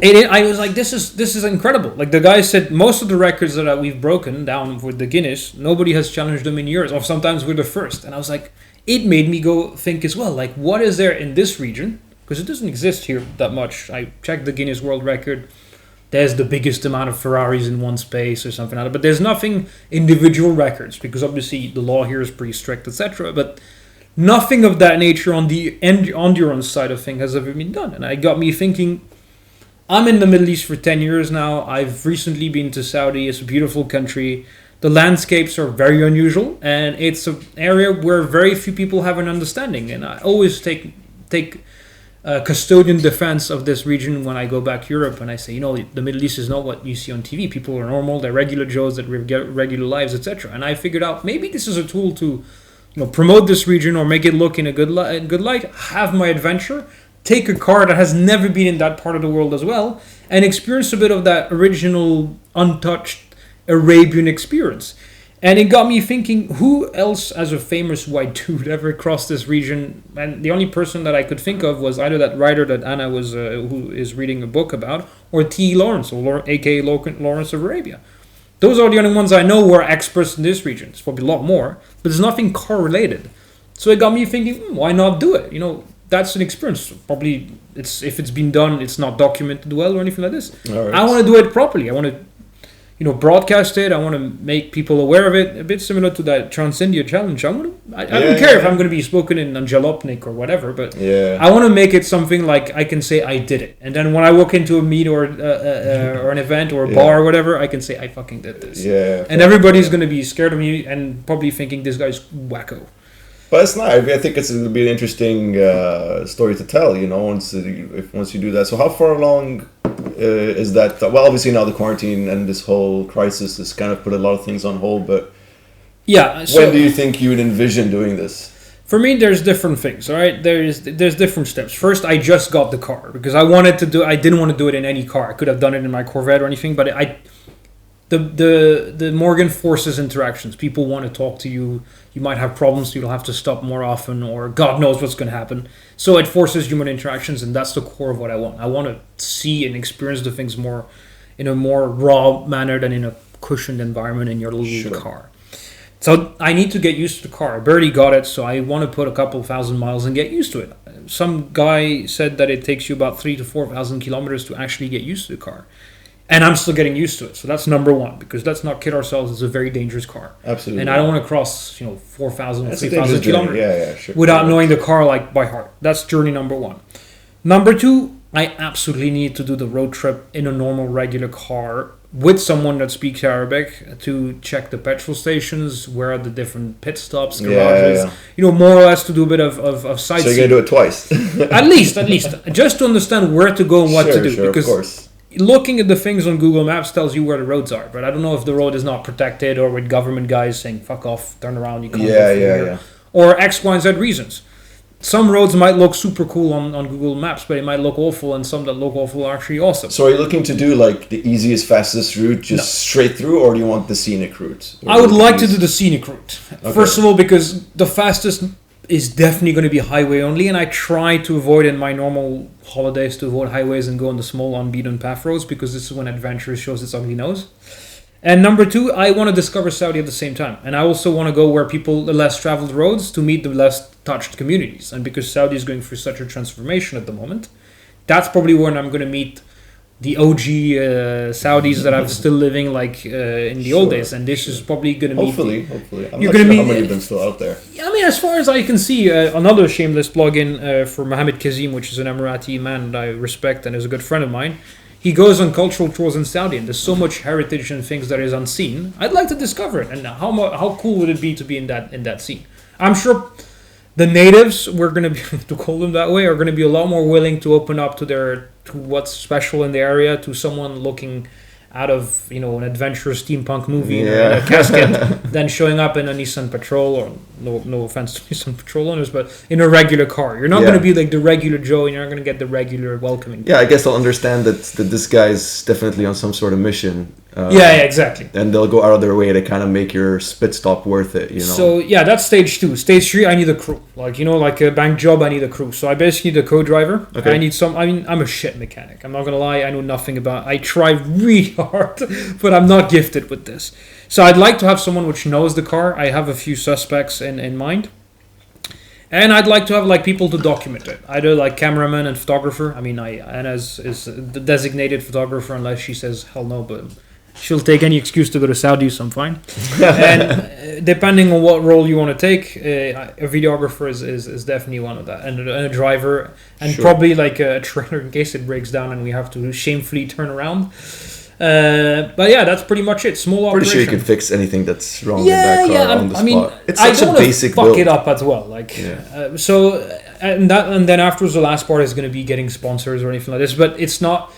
I was like, this is incredible. Like the guy said, most of the records that we've broken down with the Guinness, nobody has challenged them in years, or sometimes we're the first. And I was like, it made me go think as well, like what is there in this region? Because it doesn't exist here that much. I checked the Guinness World Record. There's the biggest amount of Ferraris in one space or something like that. But there's nothing individual records, because obviously the law here is pretty strict, etc. But nothing of that nature on the endurance side of things has ever been done. And it got me thinking, I'm in the Middle East for 10 years now. I've recently been to Saudi. It's a beautiful country. The landscapes are very unusual. And it's an area where very few people have an understanding. And I always take custodian defense of this region when I go back to Europe, and I say, the Middle East is not what you see on TV. People are normal, they're regular Joes that get regular lives, etc. And I figured out maybe this is a tool to, promote this region or make it look in a good light. Have my adventure, take a car that has never been in that part of the world as well, and experience a bit of that original, untouched Arabian experience. And it got me thinking, who else as a famous white dude ever crossed this region? And the only person that I could think of was either that writer that Anna was, who is reading a book about, or T. Lawrence, aka Lawrence of Arabia. Those are the only ones I know who are experts in this region. It's probably a lot more, but there's nothing correlated. So it got me thinking, why not do it? That's an experience. Probably, if it's been done, it's not documented well or anything like this. Right. I want to do it properly. I want to broadcast it. I want to make people aware of it. A bit similar to that Trans-India Challenge. I don't care if I'm going to be spoken in Jalopnik or whatever, but I want to make it something like I can say I did it. And then when I walk into a meet or an event or a bar or whatever, I can say I fucking did this. Yeah. And everybody's going to be scared of me and probably thinking this guy's wacko. But it's not. I think it's going to be an interesting story to tell, once you do that. So how far along is that? Well, obviously now the quarantine and this whole crisis has kind of put a lot of things on hold, but yeah. So when do you think you would envision doing this? For me, there's different things, all right? There's different steps. First, I just got the car because I didn't want to do it in any car. I could have done it in my Corvette or anything, but the Morgan forces interactions. People want to talk to you. You might have problems, so you'll have to stop more often, or God knows what's going to happen. So it forces human interactions, and that's the core of what I want. I want to see and experience the things more in a more raw manner than in a cushioned environment in your little car. So I need to get used to the car. I barely got it, so I want to put a couple thousand miles and get used to it. Some guy said that it takes you about 3,000 to 4,000 kilometers to actually get used to the car. And I'm still getting used to it. So that's number one, because let's not kid ourselves. It's a very dangerous car. Absolutely. And I don't want to cross, 4,000 or 3,000 kilometers sure. without knowing the car like by heart. That's journey number one. Number two, I absolutely need to do the road trip in a normal, regular car with someone that speaks Arabic to check the petrol stations, where are the different pit stops, garages, more or less to do a bit of sightseeing. So you're going to do it twice? At least. Just to understand where to go and what to do. Sure, because of course. Looking at the things on Google Maps tells you where the roads are, but I don't know if the road is not protected or with government guys saying, fuck off, turn around, you can't go through here. Or X, Y, and Z reasons. Some roads might look super cool on Google Maps, but it might look awful, and some that look awful are actually awesome. So are you looking to do like the easiest, fastest route, straight through, or do you want the scenic route? I would like to do the scenic route. Okay. First of all, because the fastest is definitely going to be highway only, and I try to avoid in my normal holidays to avoid highways and go on the small unbeaten path roads, because this is when adventure shows its ugly nose. And number two, I want to discover Saudi at the same time. And I also want to go where the less traveled roads to meet the less touched communities. And because Saudi is going through such a transformation at the moment, that's probably when I'm going to meet the OG Saudis that are still living like in the old days. And this is probably going to meet... Hopefully. I'm you're not gonna sure meet, how many of them still out there. I mean, as far as I can see, another shameless plug-in for Mohammed Kazim, which is an Emirati man that I respect and is a good friend of mine. He goes on cultural tours in Saudi, and there's so much heritage and things that is unseen. I'd like to discover it, and how cool would it be to be in that scene? I'm sure the natives, we're gonna be to call them that way, are gonna be a lot more willing to open up to what's special in the area to someone looking out of an adventurous steampunk movie in a casket than showing up in a Nissan Patrol, or no offense to Nissan Patrol owners, but in a regular car. You're not going to be like the regular Joe, and you're not going to get the regular welcoming. Yeah, I guess I'll understand that this guy's definitely on some sort of mission. Exactly. And they'll go out of their way to kind of make your spit stop worth it, So yeah, that's stage 2. Stage 3, I need a crew. Like a bank job, I need a crew. So I basically need a co-driver. Okay. I need I'm a shit mechanic. I'm not gonna lie. I know nothing about. I try really hard, but I'm not gifted with this. So I'd like to have someone which knows the car. I have a few suspects in mind. And I'd like to have like people to document it, either like cameraman and photographer. I mean, Anna's is the designated photographer unless she says hell no, but she'll take any excuse to go to Saudi, so I'm fine. And depending on what role you want to take, a videographer is definitely one of that, and a driver, and probably like a trailer in case it breaks down and we have to shamefully turn around. But yeah, that's pretty much it. Small operation. Pretty sure you can fix anything that's wrong in that car on the spot. I mean, it's I such don't a basic fuck build. it up as well. And then afterwards, the last part is going to be getting sponsors or anything like this. But it's not.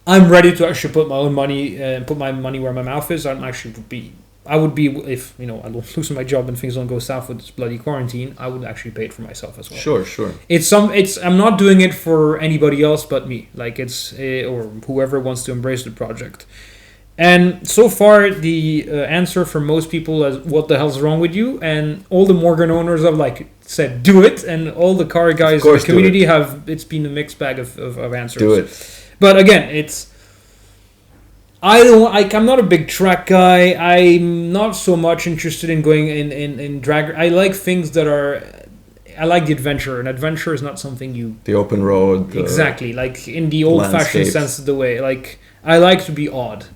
I'm ready to actually put my own money, put my money where my mouth is. I would be if I don't lose my job and things don't go south with this bloody quarantine. I would actually pay it for myself as well. Sure. I'm not doing it for anybody else but me. Like or whoever wants to embrace the project. And so far, the answer from most people is, "What the hell's wrong with you?" And all the Morgan owners have said, "Do it." And all the car guys in the community it's been a mixed bag of answers. Do it. But again, I'm not a big track guy. I'm not so much interested in going in drag. I like things that are. I like the adventure, and adventure is not something the open road. Exactly, like in the old-fashioned sense of the way. Like I like to be odd,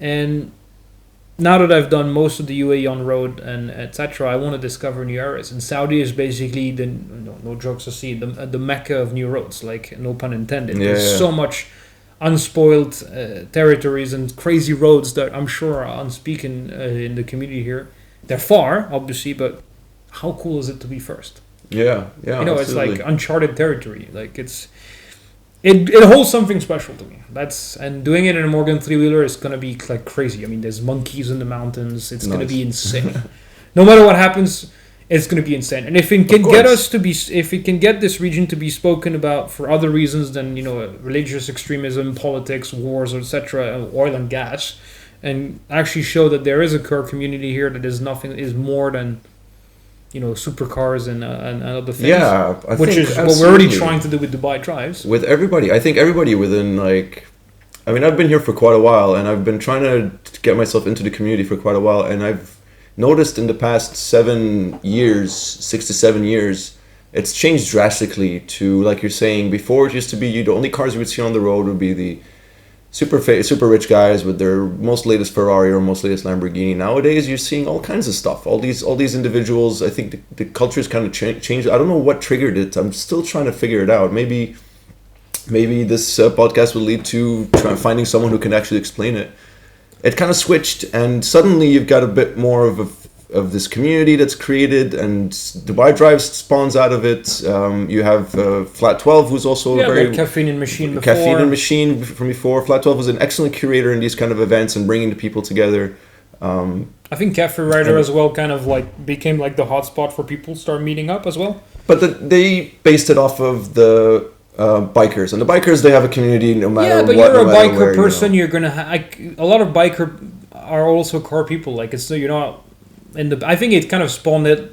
and now that I've done most of the UAE on road and etc., I want to discover new areas. And Saudi is basically no jokes aside, the mecca of new roads. Like no pun intended. There's so much unspoiled territories and crazy roads that I'm sure are unspeaking in the community here. They're far, obviously, but how cool is it to be first? Yeah. Absolutely. It's like uncharted territory. Like it holds something special to me. And doing it in a Morgan 3-wheeler is gonna be like crazy. I mean, there's monkeys in the mountains. It's gonna be insane. No matter what happens, it's gonna be insane. And if it can if it can get this region to be spoken about for other reasons than religious extremism, politics, wars, etc., oil and gas, and actually show that there is a core community here that is more than supercars and other things. Yeah, which is what we're already trying to do with Dubai Drives. With everybody, I think everybody within I've been here for quite a while, and I've been trying to get myself into the community for quite a while, and I've noticed in the past 6 to 7 years, it's changed drastically to, like you're saying, before it used to be the only cars you would see on the road would be the super rich guys with their most latest Ferrari or most latest Lamborghini. Nowadays, you're seeing all kinds of stuff. All these individuals. I think the culture's kind of changed. I don't know what triggered it. I'm still trying to figure it out. Maybe this podcast will lead to finding someone who can actually explain it. It kind of switched, and suddenly you've got a bit more of this community that's created, and Dubai Drive spawns out of it. You have Flat 12, who's also a very Caffeine and Machine before. Caffeine and Machine from before. Flat 12 was an excellent curator in these kind of events and bringing the people together. I think Cafe Rider as well kind of became the hotspot for people to start meeting up as well. But they based it off of the bikers, and the bikers, they have a community no matter what. Yeah, but you're a biker person. You're gonna a lot of biker are also car people. You're not. I think it kind of spawned it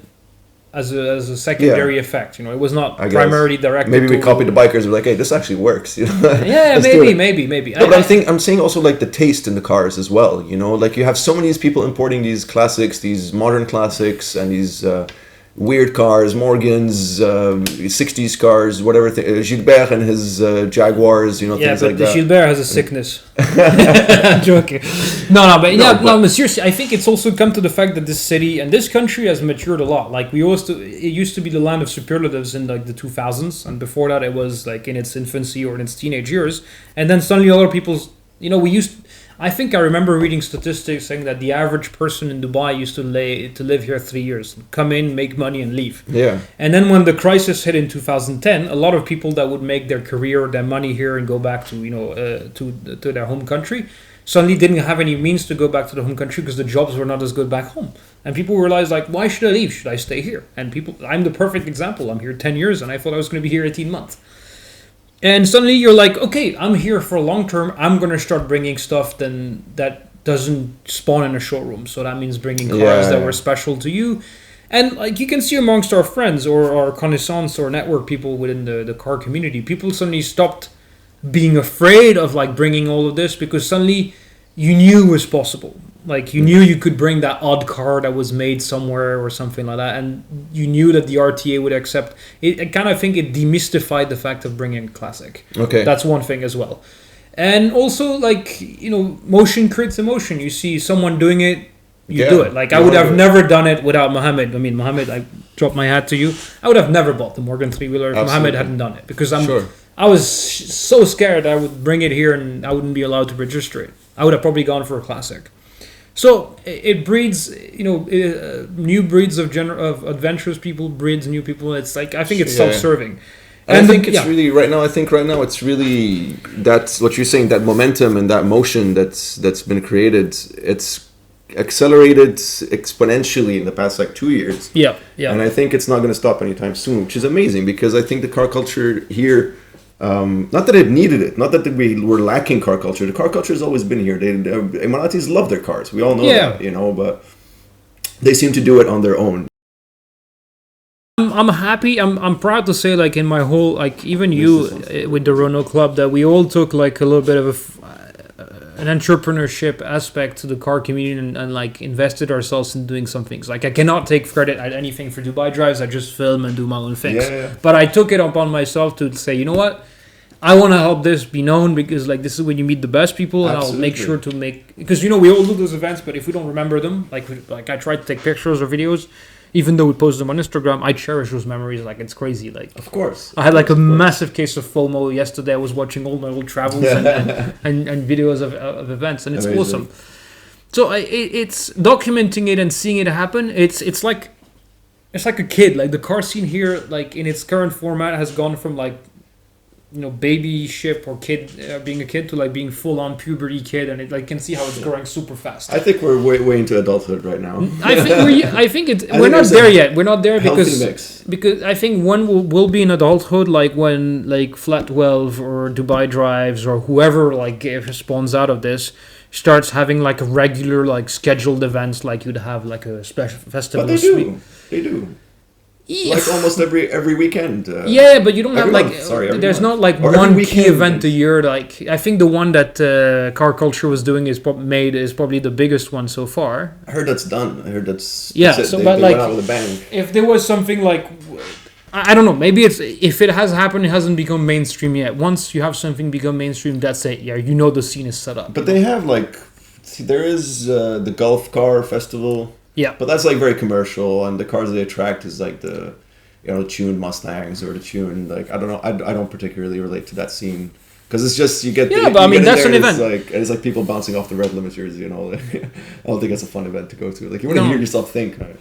as a secondary effect. You know, it was not I guess. primarily directed. Maybe we to, copied the bikers. We're like, hey, this actually works. You know? Yeah, Let's do it. maybe. No, but I'm saying also like the taste in the cars as well. You know, like you have so many people importing these classics, these modern classics, and these weird cars, Morgans, 60s cars, whatever. Gilbert and his Jaguars, you know, Yeah, things but like that. Gilbert has a sickness. I'm joking. But seriously, I think it's also come to the fact that this city and this country has matured a lot. Like it used to be the land of superlatives in like the 2000s, and before that it was like in its infancy or in its teenage years, and then suddenly other people's, you know, I think I remember reading statistics saying that the average person in Dubai used to live here 3 years, come in, make money, and leave. Yeah. And then when the crisis hit in 2010, a lot of people that would make their career, their money here, and go back to to their home country, suddenly didn't have any means to go back to the home country because the jobs were not as good back home. And people realized, like, why should I leave? Should I stay here? And I'm the perfect example. I'm here 10 years, and I thought I was going to be here 18 months. And suddenly you're like, okay, I'm here for long term. I'm going to start bringing stuff then that doesn't spawn in a showroom. So that means bringing cars that were special to you. And like you can see amongst our friends or our connaissance or network people within the car community, people suddenly stopped being afraid of like bringing all of this because suddenly you knew it was possible. Like you knew you could bring that odd car that was made somewhere or something like that, and you knew that the RTA would accept it. I kind of think it demystified the fact of bringing a classic. Okay, that's one thing as well. And also, like, you know, motion creates emotion. You see someone doing it, you do it. Like I would have never done it without Mohammed. I mean, Mohammed, I drop my hat to you. I would have never bought the Morgan 3-wheeler if Mohammed hadn't done it because I was so scared I would bring it here and I wouldn't be allowed to register it. I would have probably gone for a classic. So it breeds, you know, new breeds of adventurous people, breeds new people. It's like, I think it's self-serving. And I think it's really right now it's really, that's what you're saying, that momentum and that motion that's been created. It's accelerated exponentially in the past like 2 years. Yeah. And I think it's not going to stop anytime soon, which is amazing because I think the car culture here, not that it needed it, not that we were lacking car culture. The car culture has always been here. Emiratis love their cars. We all know that, you know, but they seem to do it on their own. I'm happy. I'm proud to say, like, in my whole, like, even you with the Renault Club, that we all took like a little bit of an entrepreneurship aspect to the car community and like invested ourselves in doing some things. Like I cannot take credit at anything for Dubai Drives. I just film and do my own things. But I took it upon myself to say, you know what? I want to help this be known because like this is when you meet the best people, and I'll make sure to because you know we all do those events, but if we don't remember them, like I try to take pictures or videos. Even though we post them on Instagram, I cherish those memories. Like it's crazy. Like of course, I had like a massive case of FOMO yesterday. I was watching all my old travels and videos of events, and it's awesome. So it's documenting it and seeing it happen. It's like a kid. Like the car scene here, like in its current format, has gone from like, you know, baby ship or kid being a kid to like being full on puberty kid, and it like can see how it's growing super fast. I think we're way into adulthood right now. I think we're not there yet. We're not there because I think one will be in adulthood, like when like Flat 12 or Dubai Drives or whoever like spawns out of this starts having like a regular like scheduled events, like you'd have like a special festival. But they do. Like almost every weekend. Yeah, but you don't have like there's not like one key event a year. Like I think the one that Car Culture was doing is probably the biggest one so far. I heard that's done. I heard that's so they like went out with a bang. If there was something like, I don't know, maybe it's if it has happened, it hasn't become mainstream yet. Once you have something become mainstream, that's it. Yeah, you know the scene is set up. But they have like, there is the Gulf Car Festival. Yeah, but that's like very commercial, and the cars they attract is like the, you know, tuned Mustangs or the tuned, like I don't know, I don't particularly relate to that scene because it's just you get but I mean that's an event. It's like people bouncing off the red limiters, you know. I don't think it's a fun event to go to. Like you want to hear yourself think. Right?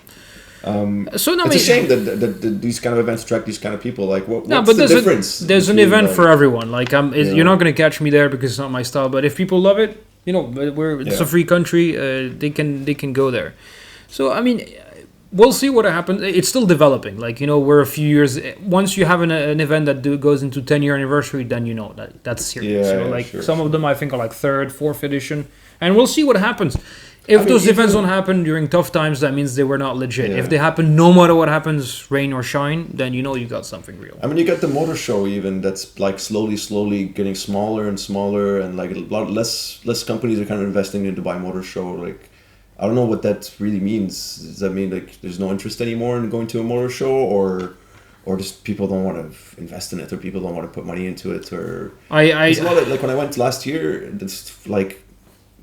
It's a shame that these kind of events attract these kind of people. Like what's the difference? There's an event for everyone. Like you're not going to catch me there because it's not my style. But if people love it, you know, it's a free country. They can go there. So, I mean, we'll see what happens. It's still developing. Like, you know, we're a few years... Once you have an event that goes into 10-year anniversary, then you know that's serious. Some of them, I think, are like 3rd, 4th edition. And we'll see what happens. If I mean, those events even- don't happen during tough times, that means they were not legit. Yeah. If they happen no matter what happens, rain or shine, then you know you got something real. I mean, you got the motor show even that's like slowly getting smaller and smaller, and like a lot less companies are kind of investing in Dubai Motor Show. Like, I don't know what that really means. Does that mean like there's no interest anymore in going to a motor show, or just people don't want to invest in it, or people don't want to put money into it, or there's a lot of, like when I went last year, it's like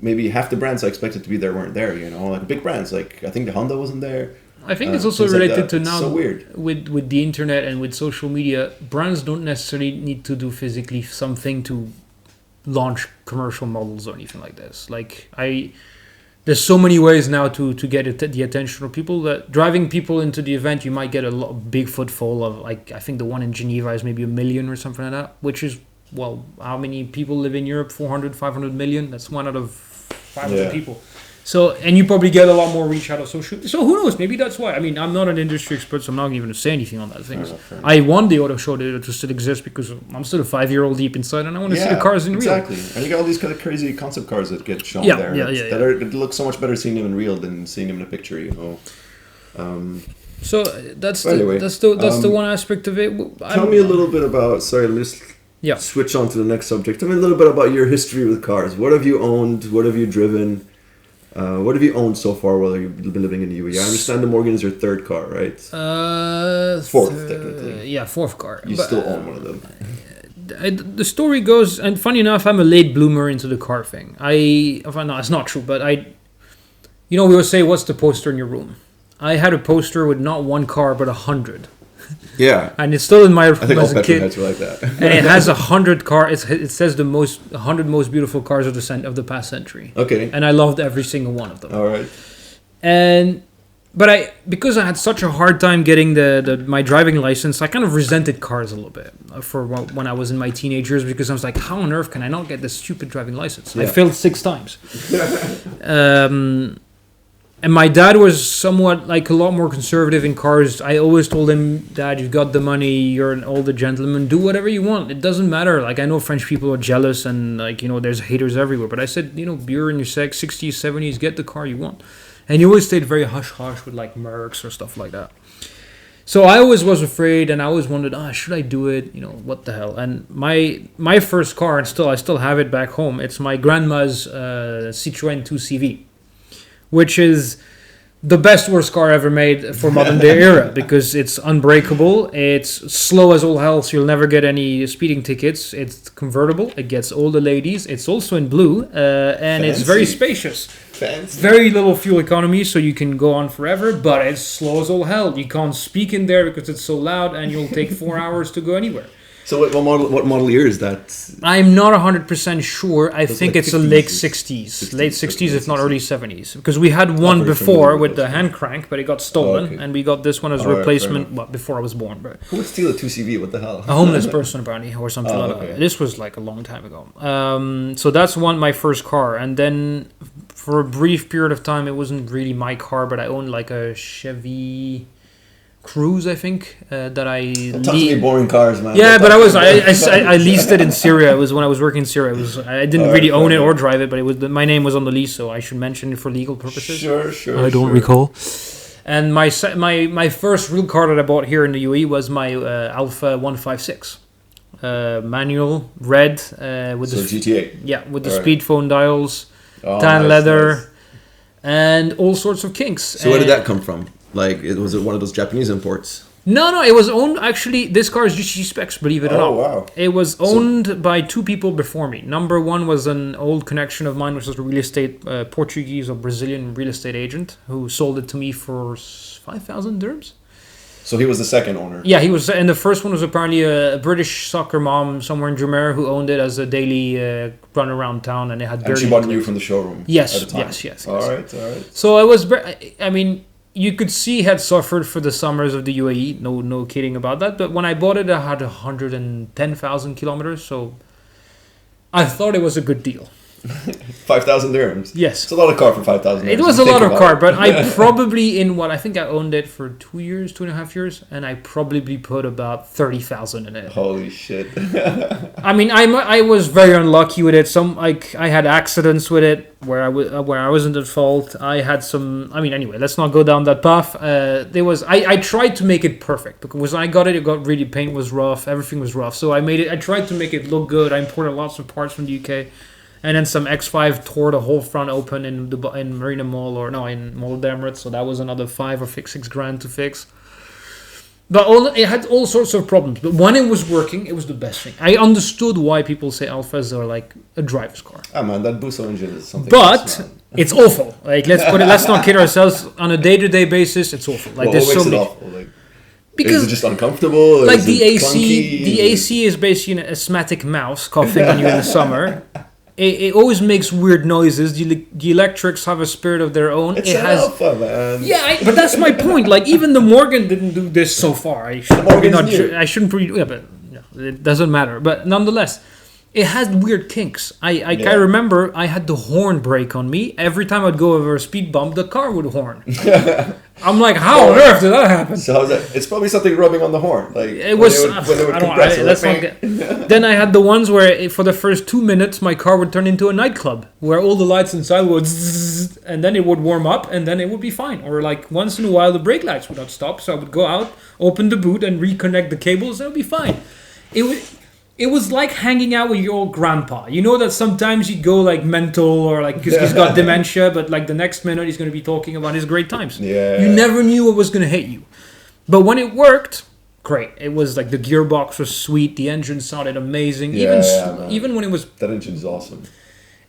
maybe half the brands I expected to be there weren't there. You know, like big brands, like I think the Honda wasn't there. I think it's also things like related that. to It's now so weird. with the internet and with social media. Brands don't necessarily need to do physically something to launch commercial models or anything like this. There's so many ways now to get the attention of people that driving people into the event, you might get a big footfall of, like, I think the one in Geneva is maybe 1 million or something like that, which is, well, how many people live in Europe? 400, 500 million? That's 1 out of 500 Yeah. people. So, and you probably get a lot more reach out of social. So who knows? Maybe that's why. I mean, I'm not an industry expert, so I'm not even going to say anything on that thing. Fair enough. I want the auto show to still exist because I'm still a 5-year-old deep inside and I want to see the cars in real. Exactly. And you got all these kind of crazy concept cars that get shown Yeah, there. yeah, That look so much better seeing them in real than seeing them in a picture, you know. So that's Anyway, that's the one aspect of it. Tell me a little bit about, sorry, let's Yeah. switch on to the next subject. Tell me a little bit about your history with cars. What have you owned? What have you driven? What have you owned so far while you've been living in the UAE? I understand the Morgan is your third car, right? Fourth, technically. Yeah, fourth car. You But, still own one of them. the story goes, and funny enough, I'm a late bloomer into the car thing. No, it's not true, but we always say, what's the poster in your room? I had a poster with not one car, but 100. Yeah. And it's still in my room I think all as a petrol kid. heads are like that. And it has 100 cars. It says the 100 most beautiful cars of the past century. Okay. And I loved every single one of them. All right. But because I had such a hard time getting my driving license, I kind of resented cars a little bit for when I was in my teenage years, because I was like, how on earth can I not get this stupid driving license? I Yeah. failed 6 times. And my dad was somewhat like a lot more conservative in cars. I always told him, Dad, you've got the money, you're an older gentleman, do whatever you want. It doesn't matter. Like, I know French people are jealous and, like, there's haters everywhere. But I said, you're in your 60s, 70s, get the car you want. And he always stayed very hush-hush with, like, Mercs or stuff like that. So I always was afraid, and I always wondered, should I do it? What the hell? And my first car, and I still have it back home, it's my grandma's Citroën 2CV. Which is the best worst car ever made for modern day era, because it's unbreakable, it's slow as all hell, so you'll never get any speeding tickets. It's convertible, it gets all the ladies. It's also in blue, and it's very Fancy. spacious. Fancy. Very little fuel economy, so you can go on forever, but it's slow as all hell. You can't speak in there because it's so loud, and you'll take 4 hours to go anywhere. So what model year is that? I'm not 100% sure. I think like it's the 50s, late 60s. Late 60s, if not early 70s. Because we had one very before familiar with with the those. hand crank, but it got stolen. okay. And we got this one as a Alright, fair replacement, enough. before I was born. But Who would steal a 2CV? What the hell? a homeless person, apparently, or something like okay. that. This was like a long time ago. So that's my first car. And then for a brief period of time, it wasn't really my car, but I owned like a Chevy Cruze, I think, that I Talk to me boring cars, man. yeah, but I I leased it in Syria. It was when I was working in Syria. I didn't really own it or drive it, but my name was on the lease, so I should mention it for legal purposes. Sure. I don't sure. recall. And my first real car that I bought here in the UAE was my Alpha 156, manual, red, with So the GTA. with the Alright. speed phone dials, Oh, tan nice, leather, nice. and all sorts of kinks. So where did that come from? Like, was it one of those Japanese imports? No, it was owned, actually, this car is GT specs, believe it or not. Oh, wow. It was owned by 2 people before me. Number one was an old connection of mine, which was a real estate, Portuguese or Brazilian real estate agent, who sold it to me for 5,000 dirhams. So he was the second owner. Yeah, he was, and the first one was apparently a British soccer mom somewhere in Jumeirah who owned it as a daily run around town, and it had And barely she bought any you clicks. from the showroom. Yes, at the time. yes. All right. So I was, I mean, you could see he had suffered for the summers of the UAE. No kidding about that. But when I bought it, I had 110,000 kilometers. So I thought it was a good deal. 5,000 dirhams. Yes. It's a lot of car for 5,000 dirhams. It was a lot of car, but I probably I think I owned it for 2.5 years, and I probably put about 30,000 in it. Holy shit. I mean, I was very unlucky with it. I had accidents with it where I wasn't at fault. I had some. I mean, anyway, let's not go down that path. I tried to make it perfect because when I got it, really paint was rough, everything was rough. So I tried to make it look good. I imported lots of parts from the UK. And then some X5 tore the whole front open in Marina Mall in Mall of the Emirates. So that was another 5 or 6 grand to fix. But it had all sorts of problems. But when it was working, it was the best thing. I understood why people say Alphas are like a driver's car. Ah man, that Busso engine is something. But it's awful. Like let's not kid ourselves. On a day-to-day basis, it's awful. Like what makes it awful? Like, because is it just uncomfortable? Like is the AC, clunky? the AC is basically an asthmatic mouse coughing on you in the summer. It always makes weird noises. The electrics have a spirit of their own. It's an Alpha, man. Yeah, but that's my point. Like even the Morgan didn't do this so far. I shouldn't. But it doesn't matter. But nonetheless, it had weird kinks. I remember I had the horn break on me every time I'd go over a speed bump. The car would horn. I'm like, how on earth did that happen? So how's that? It's probably something rubbing on the horn. Like it was. Then I had the ones where for the first 2 minutes my car would turn into a nightclub where all the lights inside would zzz, and then it would warm up and then it would be fine. Or like once in a while the brake lights would not stop, so I would go out, open the boot, and reconnect the cables, and it would be fine. It was like hanging out with your old grandpa. You know that sometimes you go like mental or like because he's got dementia, but like the next minute he's going to be talking about his great times. Yeah. You never knew what was going to hit you. But when it worked, great. It was like the gearbox was sweet. The engine sounded amazing. Even when it was... That engine is awesome.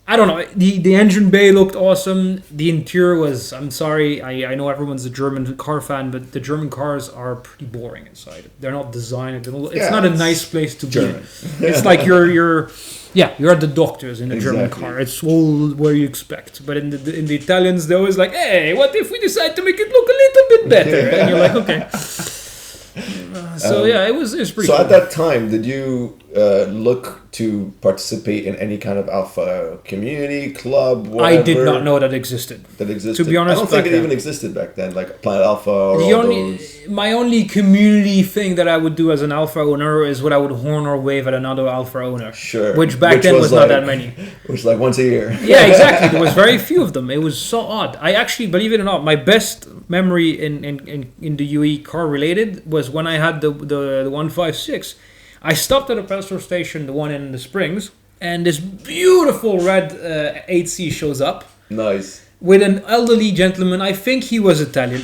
I don't know. The engine bay looked awesome. The interior was... I'm sorry. I know everyone's a German car fan, but the German cars are pretty boring inside. They're not designed. It's not a nice place to German. be. It's like you're at the doctors in a German car. It's all where you expect. But in the Italians, they're always like, hey, what if we decide to make it look a little bit better? And you're like, okay. It was pretty cool. So at that time, did you look to participate in any kind of Alpha community, club, whatever? I did not know that existed. To be honest, I don't think it even existed back then, like Planet Alpha or my only community thing that I would do as an Alpha owner is what I would horn or wave at another Alpha owner. Sure. Which back then was not that many. Which was like once a year. Yeah, exactly. There was very few of them. It was so odd. I actually, believe it or not, my best memory in the UE car related was when I had the 156. I stopped at a petrol station, the one in the Springs, and this beautiful red 8C shows up. Nice. With an elderly gentleman, I think he was Italian,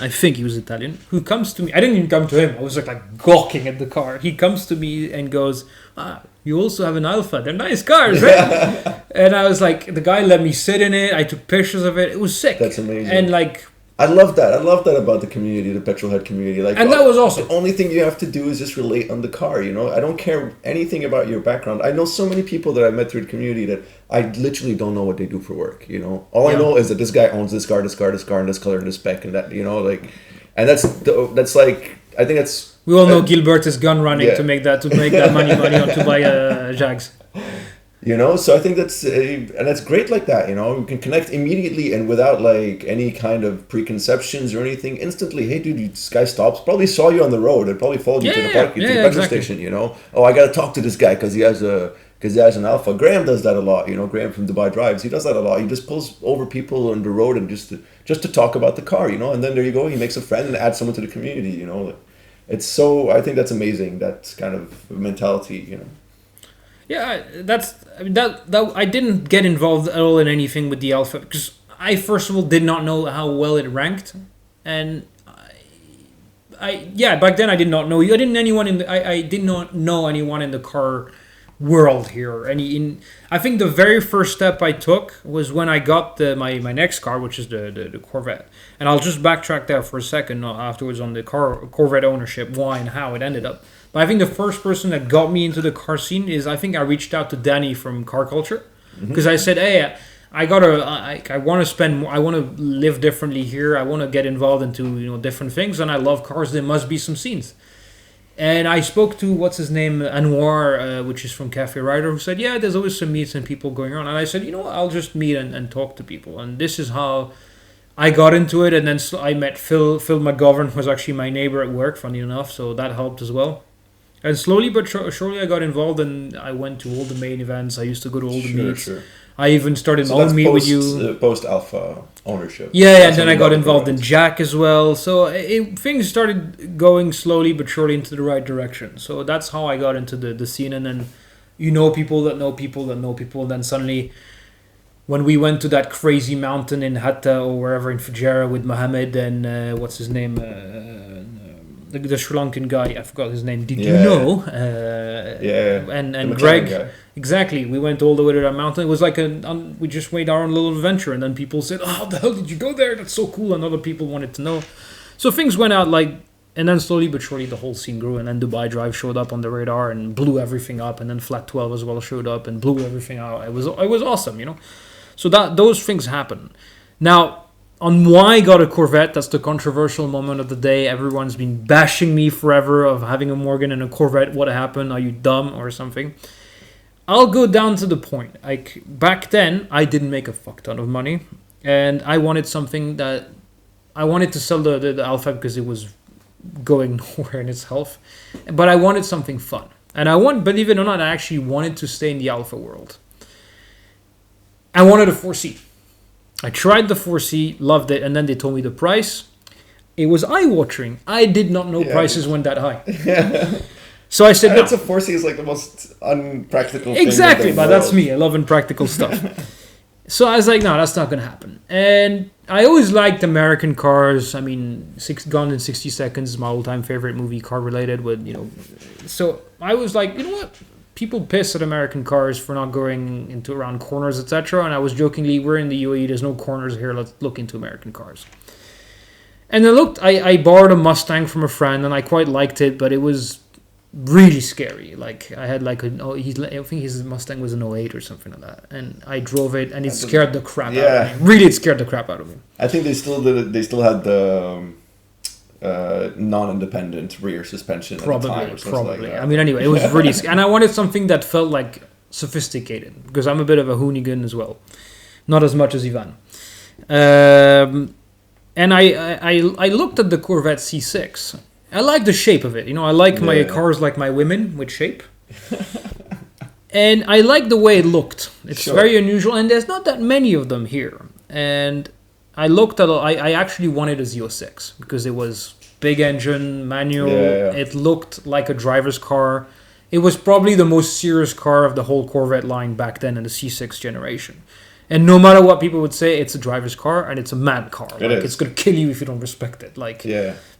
who comes to me. I didn't even come to him. I was like gawking at the car. He comes to me and goes, you also have an Alpha. They're nice cars, right? And I was like, the guy let me sit in it. I took pictures of it. It was sick. That's amazing. And like... I love that about the community, the petrolhead community. Like, and that was awesome. The only thing you have to do is just relate on the car, you know? I don't care anything about your background. I know so many people that I met through the community that I literally don't know what they do for work, you know? All I know is that this guy owns this car, and this color, and this spec, and that, you know, like... And that's like... I think that's... We all know Gilbert is gun running to make that money on to buy Jags. You know, so I think that's great like that, you know, you can connect immediately and without like any kind of preconceptions or anything. Instantly, hey dude, this guy stops, probably saw you on the road and probably followed you to the petrol station, you know. Oh, I got to talk to this guy because he has an Alpha. Graham does that a lot, you know. Graham from Dubai Drives, he does that a lot. He just pulls over people on the road and just to talk about the car, you know. And then there you go, he makes a friend and adds someone to the community, you know. I think that's amazing, that kind of mentality, you know. Yeah, that I didn't get involved at all in anything with the Alpha because I first of all did not know how well it ranked, and back then I did not know you. I did not know anyone in the car world here. I think the very first step I took was when I got my next car, which is the Corvette, and I'll just backtrack there for a second afterwards on the Corvette ownership, why and how it ended up. But I think the first person that got me into the car scene is I reached out to Danny from Car Culture because I said, hey, I want to live differently here. I want to get involved into different things, and I love cars. There must be some scenes. And I spoke to, what's his name, Anwar, which is from Cafe Rider, who said, yeah, there's always some meets and people going around. And I said, you know what, I'll just meet and talk to people. And this is how I got into it. And then I met Phil McGovern, who was actually my neighbor at work, funny enough. So that helped as well. And slowly but surely I got involved, and I went to all the main events. I used to go to all the meets. Sure. I even started So my that's own meet with you. Post Alpha ownership. Yeah, That's and then when I you got involved in Corvettes. Jack as well. So things started going slowly but surely into the right direction. So that's how I got into the scene. And then you know people that know people that know people. And then suddenly, when we went to that crazy mountain in Hatta or wherever in Fujairah with Mohammed and what's his name? The Sri Lankan guy, I forgot his name. Did you Yeah. know? Yeah. And The McLaren Greg. guy. Exactly. We went all the way to that mountain. It was like we just made our own little adventure, and then people said, "Oh, how the hell did you go there? That's so cool!" And other people wanted to know. So things went out and then slowly but surely the whole scene grew, and then Dubai Drive showed up on the radar and blew everything up, and then Flat 12 as well showed up and blew everything out. It was awesome, you know. So those things happen. Now, on why I got a Corvette, that's the controversial moment of the day. Everyone's been bashing me forever of having a Morgan and a Corvette. What happened? Are you dumb or something? I'll go down to the point. Like, back then, I didn't make a fuck ton of money, and I wanted something that I wanted to sell the Alpha because it was going nowhere in its health, but I wanted something fun, and believe it or not, I actually wanted to stay in the Alpha world. I wanted a 4C. I tried the 4C, loved it, and then they told me the price. It was eye-watering. I did not know prices went that high. So I said, That's a 4C is like the most unpractical thing. exactly, in the but that's world. me. I love impractical stuff. So I was like, no, that's not going to happen. And I always liked American cars. I mean, Gone in 60 Seconds is my all-time favorite movie, car-related. With so I was like, you know what? People piss at American cars for not going into around corners, etc. And I was jokingly, we're in the UAE, there's no corners here, let's look into American cars. And I borrowed a Mustang from a friend, and I quite liked it, but it was really scary. Like, I had I think his Mustang was an '08 or something like that. And I drove it, and it scared the crap out of me. Really, it scared the crap out of me. I think they still had the non-independent rear suspension at the time or something like that. I mean, anyway, it was really and I wanted something that felt like sophisticated, because I'm a bit of a hoonigan as well, not as much as Ivan. And I looked at the Corvette C6. I like the shape of it. You know, I like my cars like my women with shape. And I like the way it looked. It's very unusual, and there's not that many of them here. And I looked at I actually wanted a Z06 because it was big engine, manual. It looked like a driver's car. It was probably the most serious car of the whole Corvette line back then in the C6 generation. And no matter what people would say, it's a driver's car and it's a mad car. It's going to kill you if you don't respect it.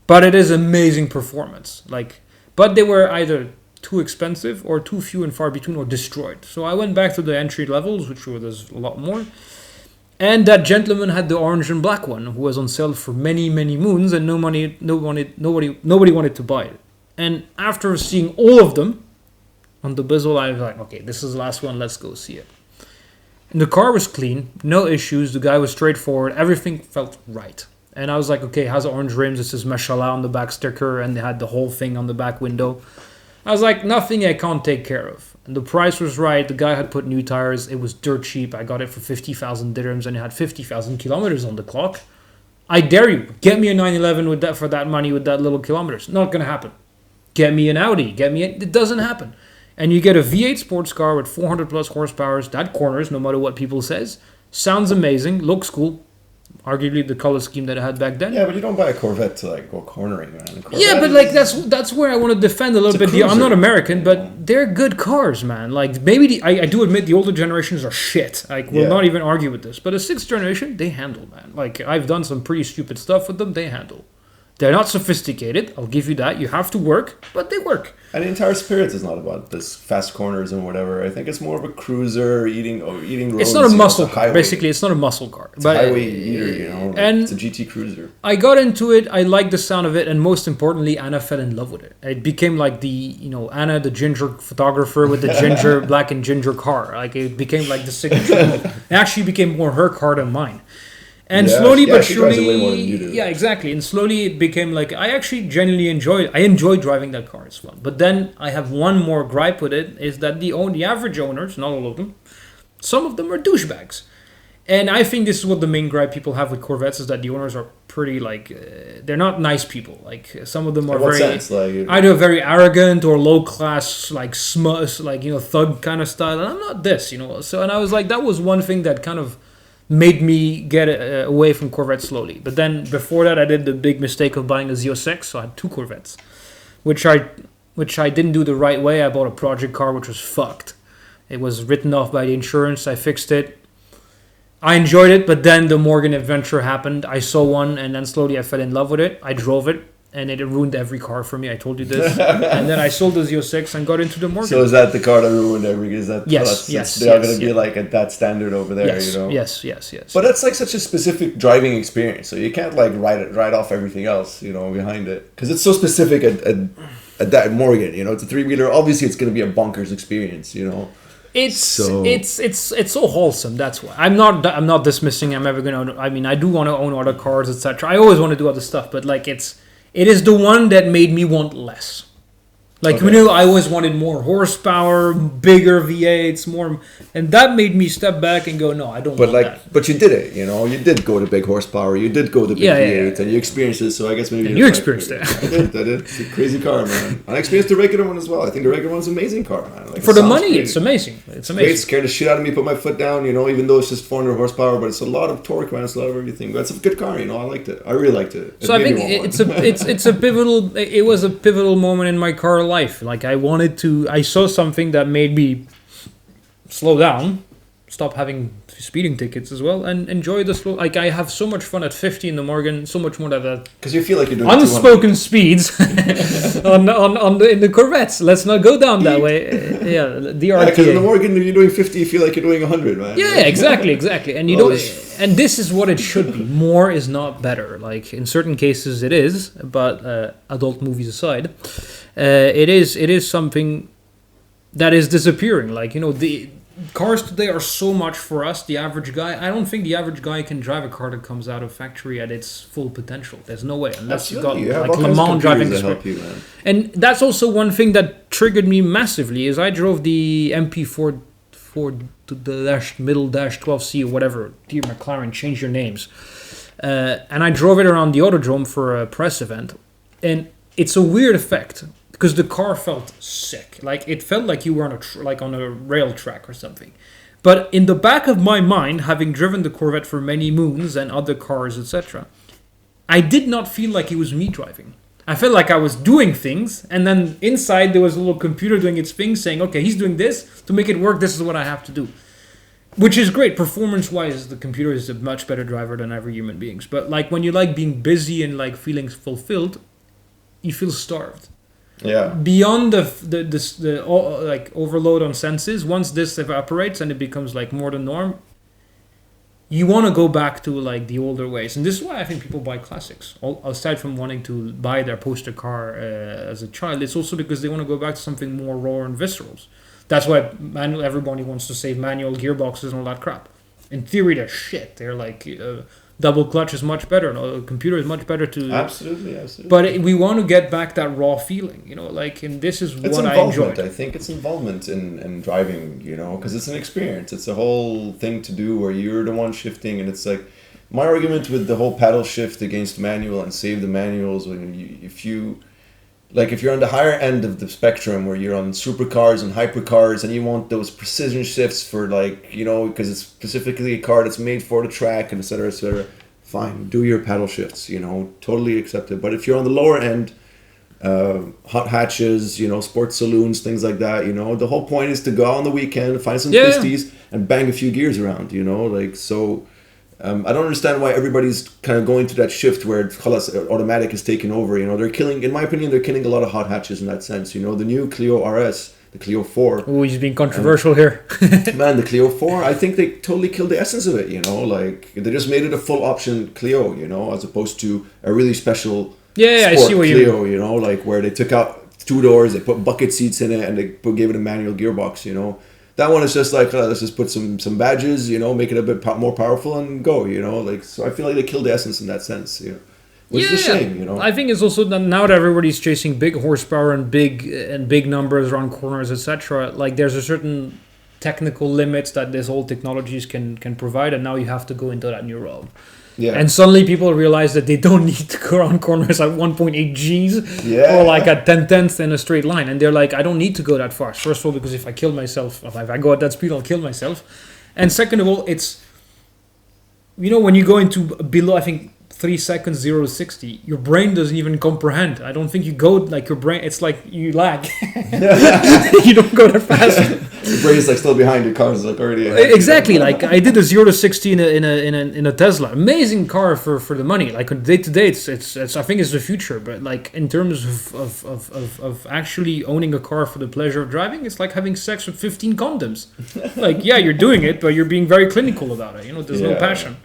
But it is amazing performance. But they were either too expensive or too few and far between or destroyed. So I went back to the entry levels, which were there's a lot more. And that gentleman had the orange and black one, who was on sale for many, many moons, and nobody wanted to buy it. And after seeing all of them on the bezel, I was like, okay, this is the last one. Let's go see it. And the car was clean, no issues. The guy was straightforward. Everything felt right. And I was like, okay, it has orange rims. It says Mashallah on the back sticker, and they had the whole thing on the back window. I was like, nothing I can't take care of. And the price was right. The guy had put new tires. It was dirt cheap. I got it for 50,000 dirhams, and it had 50,000 kilometers on the clock. I dare you, get me a 911 with that for that money with that little kilometers. Not gonna happen. Get me an Audi. It doesn't happen. And you get a V8 sports car with 400 plus horsepower. That corners, no matter what people says. Sounds amazing. Looks cool. Arguably the color scheme that I had back then. Yeah, but you don't buy a Corvette to go cornering, man. Yeah, but that's where I want to defend a little bit. I'm not American, but they're good cars, man. Maybe I do admit the older generations are shit. We'll not even argue with this. But the sixth generation, they handle, man. I've done some pretty stupid stuff with them. They handle. They're not sophisticated. I'll give you that. You have to work, but they work. And the entire Spirit is not about this fast corners and whatever. I think it's more of a cruiser eating roads. It's not a muscle car. Basically, it's not a muscle car. It's a highway eater, And it's a GT cruiser. I got into it. I liked the sound of it, and most importantly, Anna fell in love with it. It became like Anna, the ginger photographer with the ginger, black and ginger car. It became like the signature. It actually became more her car than mine. And Yeah, slowly but she drives it way more surely, than you do. yeah, exactly. And slowly it became like I actually genuinely enjoy driving that car. It's fun. But then I have one more gripe with it is that the average owners, not all of them, some of them are douchebags. And I think this is what the main gripe people have with Corvettes is that the owners are pretty like they're not nice people. Like some of them are In what very sense? Like, either very arrogant or low class, like smut, like thug kind of style. And I'm not this, So and I was like, that was one thing that kind of made me get away from Corvette slowly. But then before that, I did the big mistake of buying a Z06, so I had two Corvettes, which I didn't do the right way. I bought a project car, which was fucked. It was written off by the insurance. I fixed it. I enjoyed it, but then the Morgan adventure happened. I saw one, and then slowly I fell in love with it. I drove it, and it ruined every car for me. I told you this. And then I sold the Z06 and got into the Morgan. so is that the car that ruined every? Is that Yes, they are going to be yes. like at that standard over there, Yes, you know? yes. But that's like such a specific driving experience, so you can't like write off everything else, behind it, because it's so specific at that Morgan. It's a 3-wheeler. Obviously, it's going to be a bonkers experience, It's so wholesome. That's why I'm not dismissing. I'm ever gonna. I mean, I do want to own other cars, etc. I always want to do other stuff, but like it is the one that made me want less. Like Okay. I always wanted more horsepower, bigger V8s, more, and that made me step back and go, no, I don't. But want like, that. but you did it, You did go to big horsepower. You did go to big Yeah, yeah, V8, yeah. and you experienced it. So I guess maybe And you experienced it. I did. It's a crazy car, man. I experienced the regular one as well. I think the regular one's an amazing car, man. Like, For it the sounds money, great. it's amazing. It's Great, amazing. scared the shit out of me. Put my foot down, even though it's just 400 horsepower, but it's a lot of torque, man. It's a lot of everything. But it's a good car, I liked it. I really liked it. So I think it's a pivotal. It was a pivotal moment in my car life. Like I saw something that made me slow down, stop having speeding tickets as well, and enjoy the slow. Like I have so much fun at 50 in the Morgan, so much more than that. Because you feel like you're doing Unspoken speeds in the Corvettes. Let's not go down that way. The because in the RTA. Morgan, if you're doing 50, you feel like you're doing 100, man. Yeah, exactly. And you Oh, don't. And this is what it should be. More is not better. Like in certain cases, it is. But adult movies aside, it is something that is disappearing. Like the cars today are so much for us, the average guy. I don't think the average guy can drive a car that comes out of factory at its full potential. There's no way unless you've got Absolutely. You have like all Le kinds of Mans driving computers that experience. help you, man. And that's also one thing that triggered me massively is I drove the MP4 to the middle 12C or whatever. Dear McLaren, change your names. And I drove it around the Autodrome for a press event, and it's a weird effect because the car felt sick. Like it felt like you were on a rail track or something. But in the back of my mind, having driven the Corvette for many moons and other cars, etc., I did not feel like it was me driving. I felt like I was doing things, and then inside there was a little computer doing its thing, saying, "Okay, he's doing this to make it work. This is what I have to do." Which is great. Performance-wise, the computer is a much better driver than every human beings. But like when you like being busy and like feeling fulfilled, you feel starved. Yeah. Beyond the like overload on senses, once this evaporates and it becomes like more the norm, you want to go back to like the older ways. And this is why I think people buy classics. Aside from wanting to buy their poster car as a child, it's also because they want to go back to something more raw and visceral. That's why everybody wants to save manual gearboxes and all that crap. In theory, they're shit. They're like double clutch is much better. A computer is much better to. Absolutely. But we want to get back that raw feeling, like, and this is It's what I involvement. enjoy. I think it's involvement in driving, because it's an experience. It's a whole thing to do where you're the one shifting, and it's like my argument with the whole paddle shift against manual and save the manuals if you're on the higher end of the spectrum where you're on supercars and hypercars and you want those precision shifts for because it's specifically a car that's made for the track and et cetera, fine, do your paddle shifts, totally accepted. But if you're on the lower end, hot hatches, sports saloons, things like that, the whole point is to go out on the weekend, find some pisties and bang a few gears around, so... I don't understand why everybody's kind of going to that shift where automatic is taking over. They're killing, in my opinion, they're killing a lot of hot hatches in that sense. The new Clio RS, the Clio 4. Oh, he's being controversial here. Man, the Clio 4, I think they totally killed the essence of it, like they just made it a full option Clio, as opposed to a really special I see what Clio, like where they took out 2 doors, they put bucket seats in it, and they gave it a manual gearbox, That one is just like, let's just put some badges, make it a bit more powerful and go, like, so I feel like they killed the essence in that sense, which is a shame, I think it's also that now that everybody's chasing big horsepower and big numbers around corners, etc. Like there's a certain technical limits that these old technologies can provide, and now you have to go into that new realm. Yeah. And suddenly people realize that they don't need to go around corners at 1.8 Gs or like at 10/10 in a straight line. And they're like, I don't need to go that fast. First of all, because if I kill myself, if I go at that speed, I'll kill myself. And second of all, it's, when you go into below, I think, 3 seconds, 0 to 60, your brain doesn't even comprehend. I don't think you go, like your brain, it's like you lag. You don't go that fast. Your brain is like still behind, your car is like already ahead. Exactly. Like I did a 0 to 60 in a Tesla. Amazing car for the money. Like day to day, it's I think it's the future. But like in terms of actually owning a car for the pleasure of driving, it's like having sex with 15 condoms. Like, yeah, you're doing it, but you're being very clinical about it. There's no passion.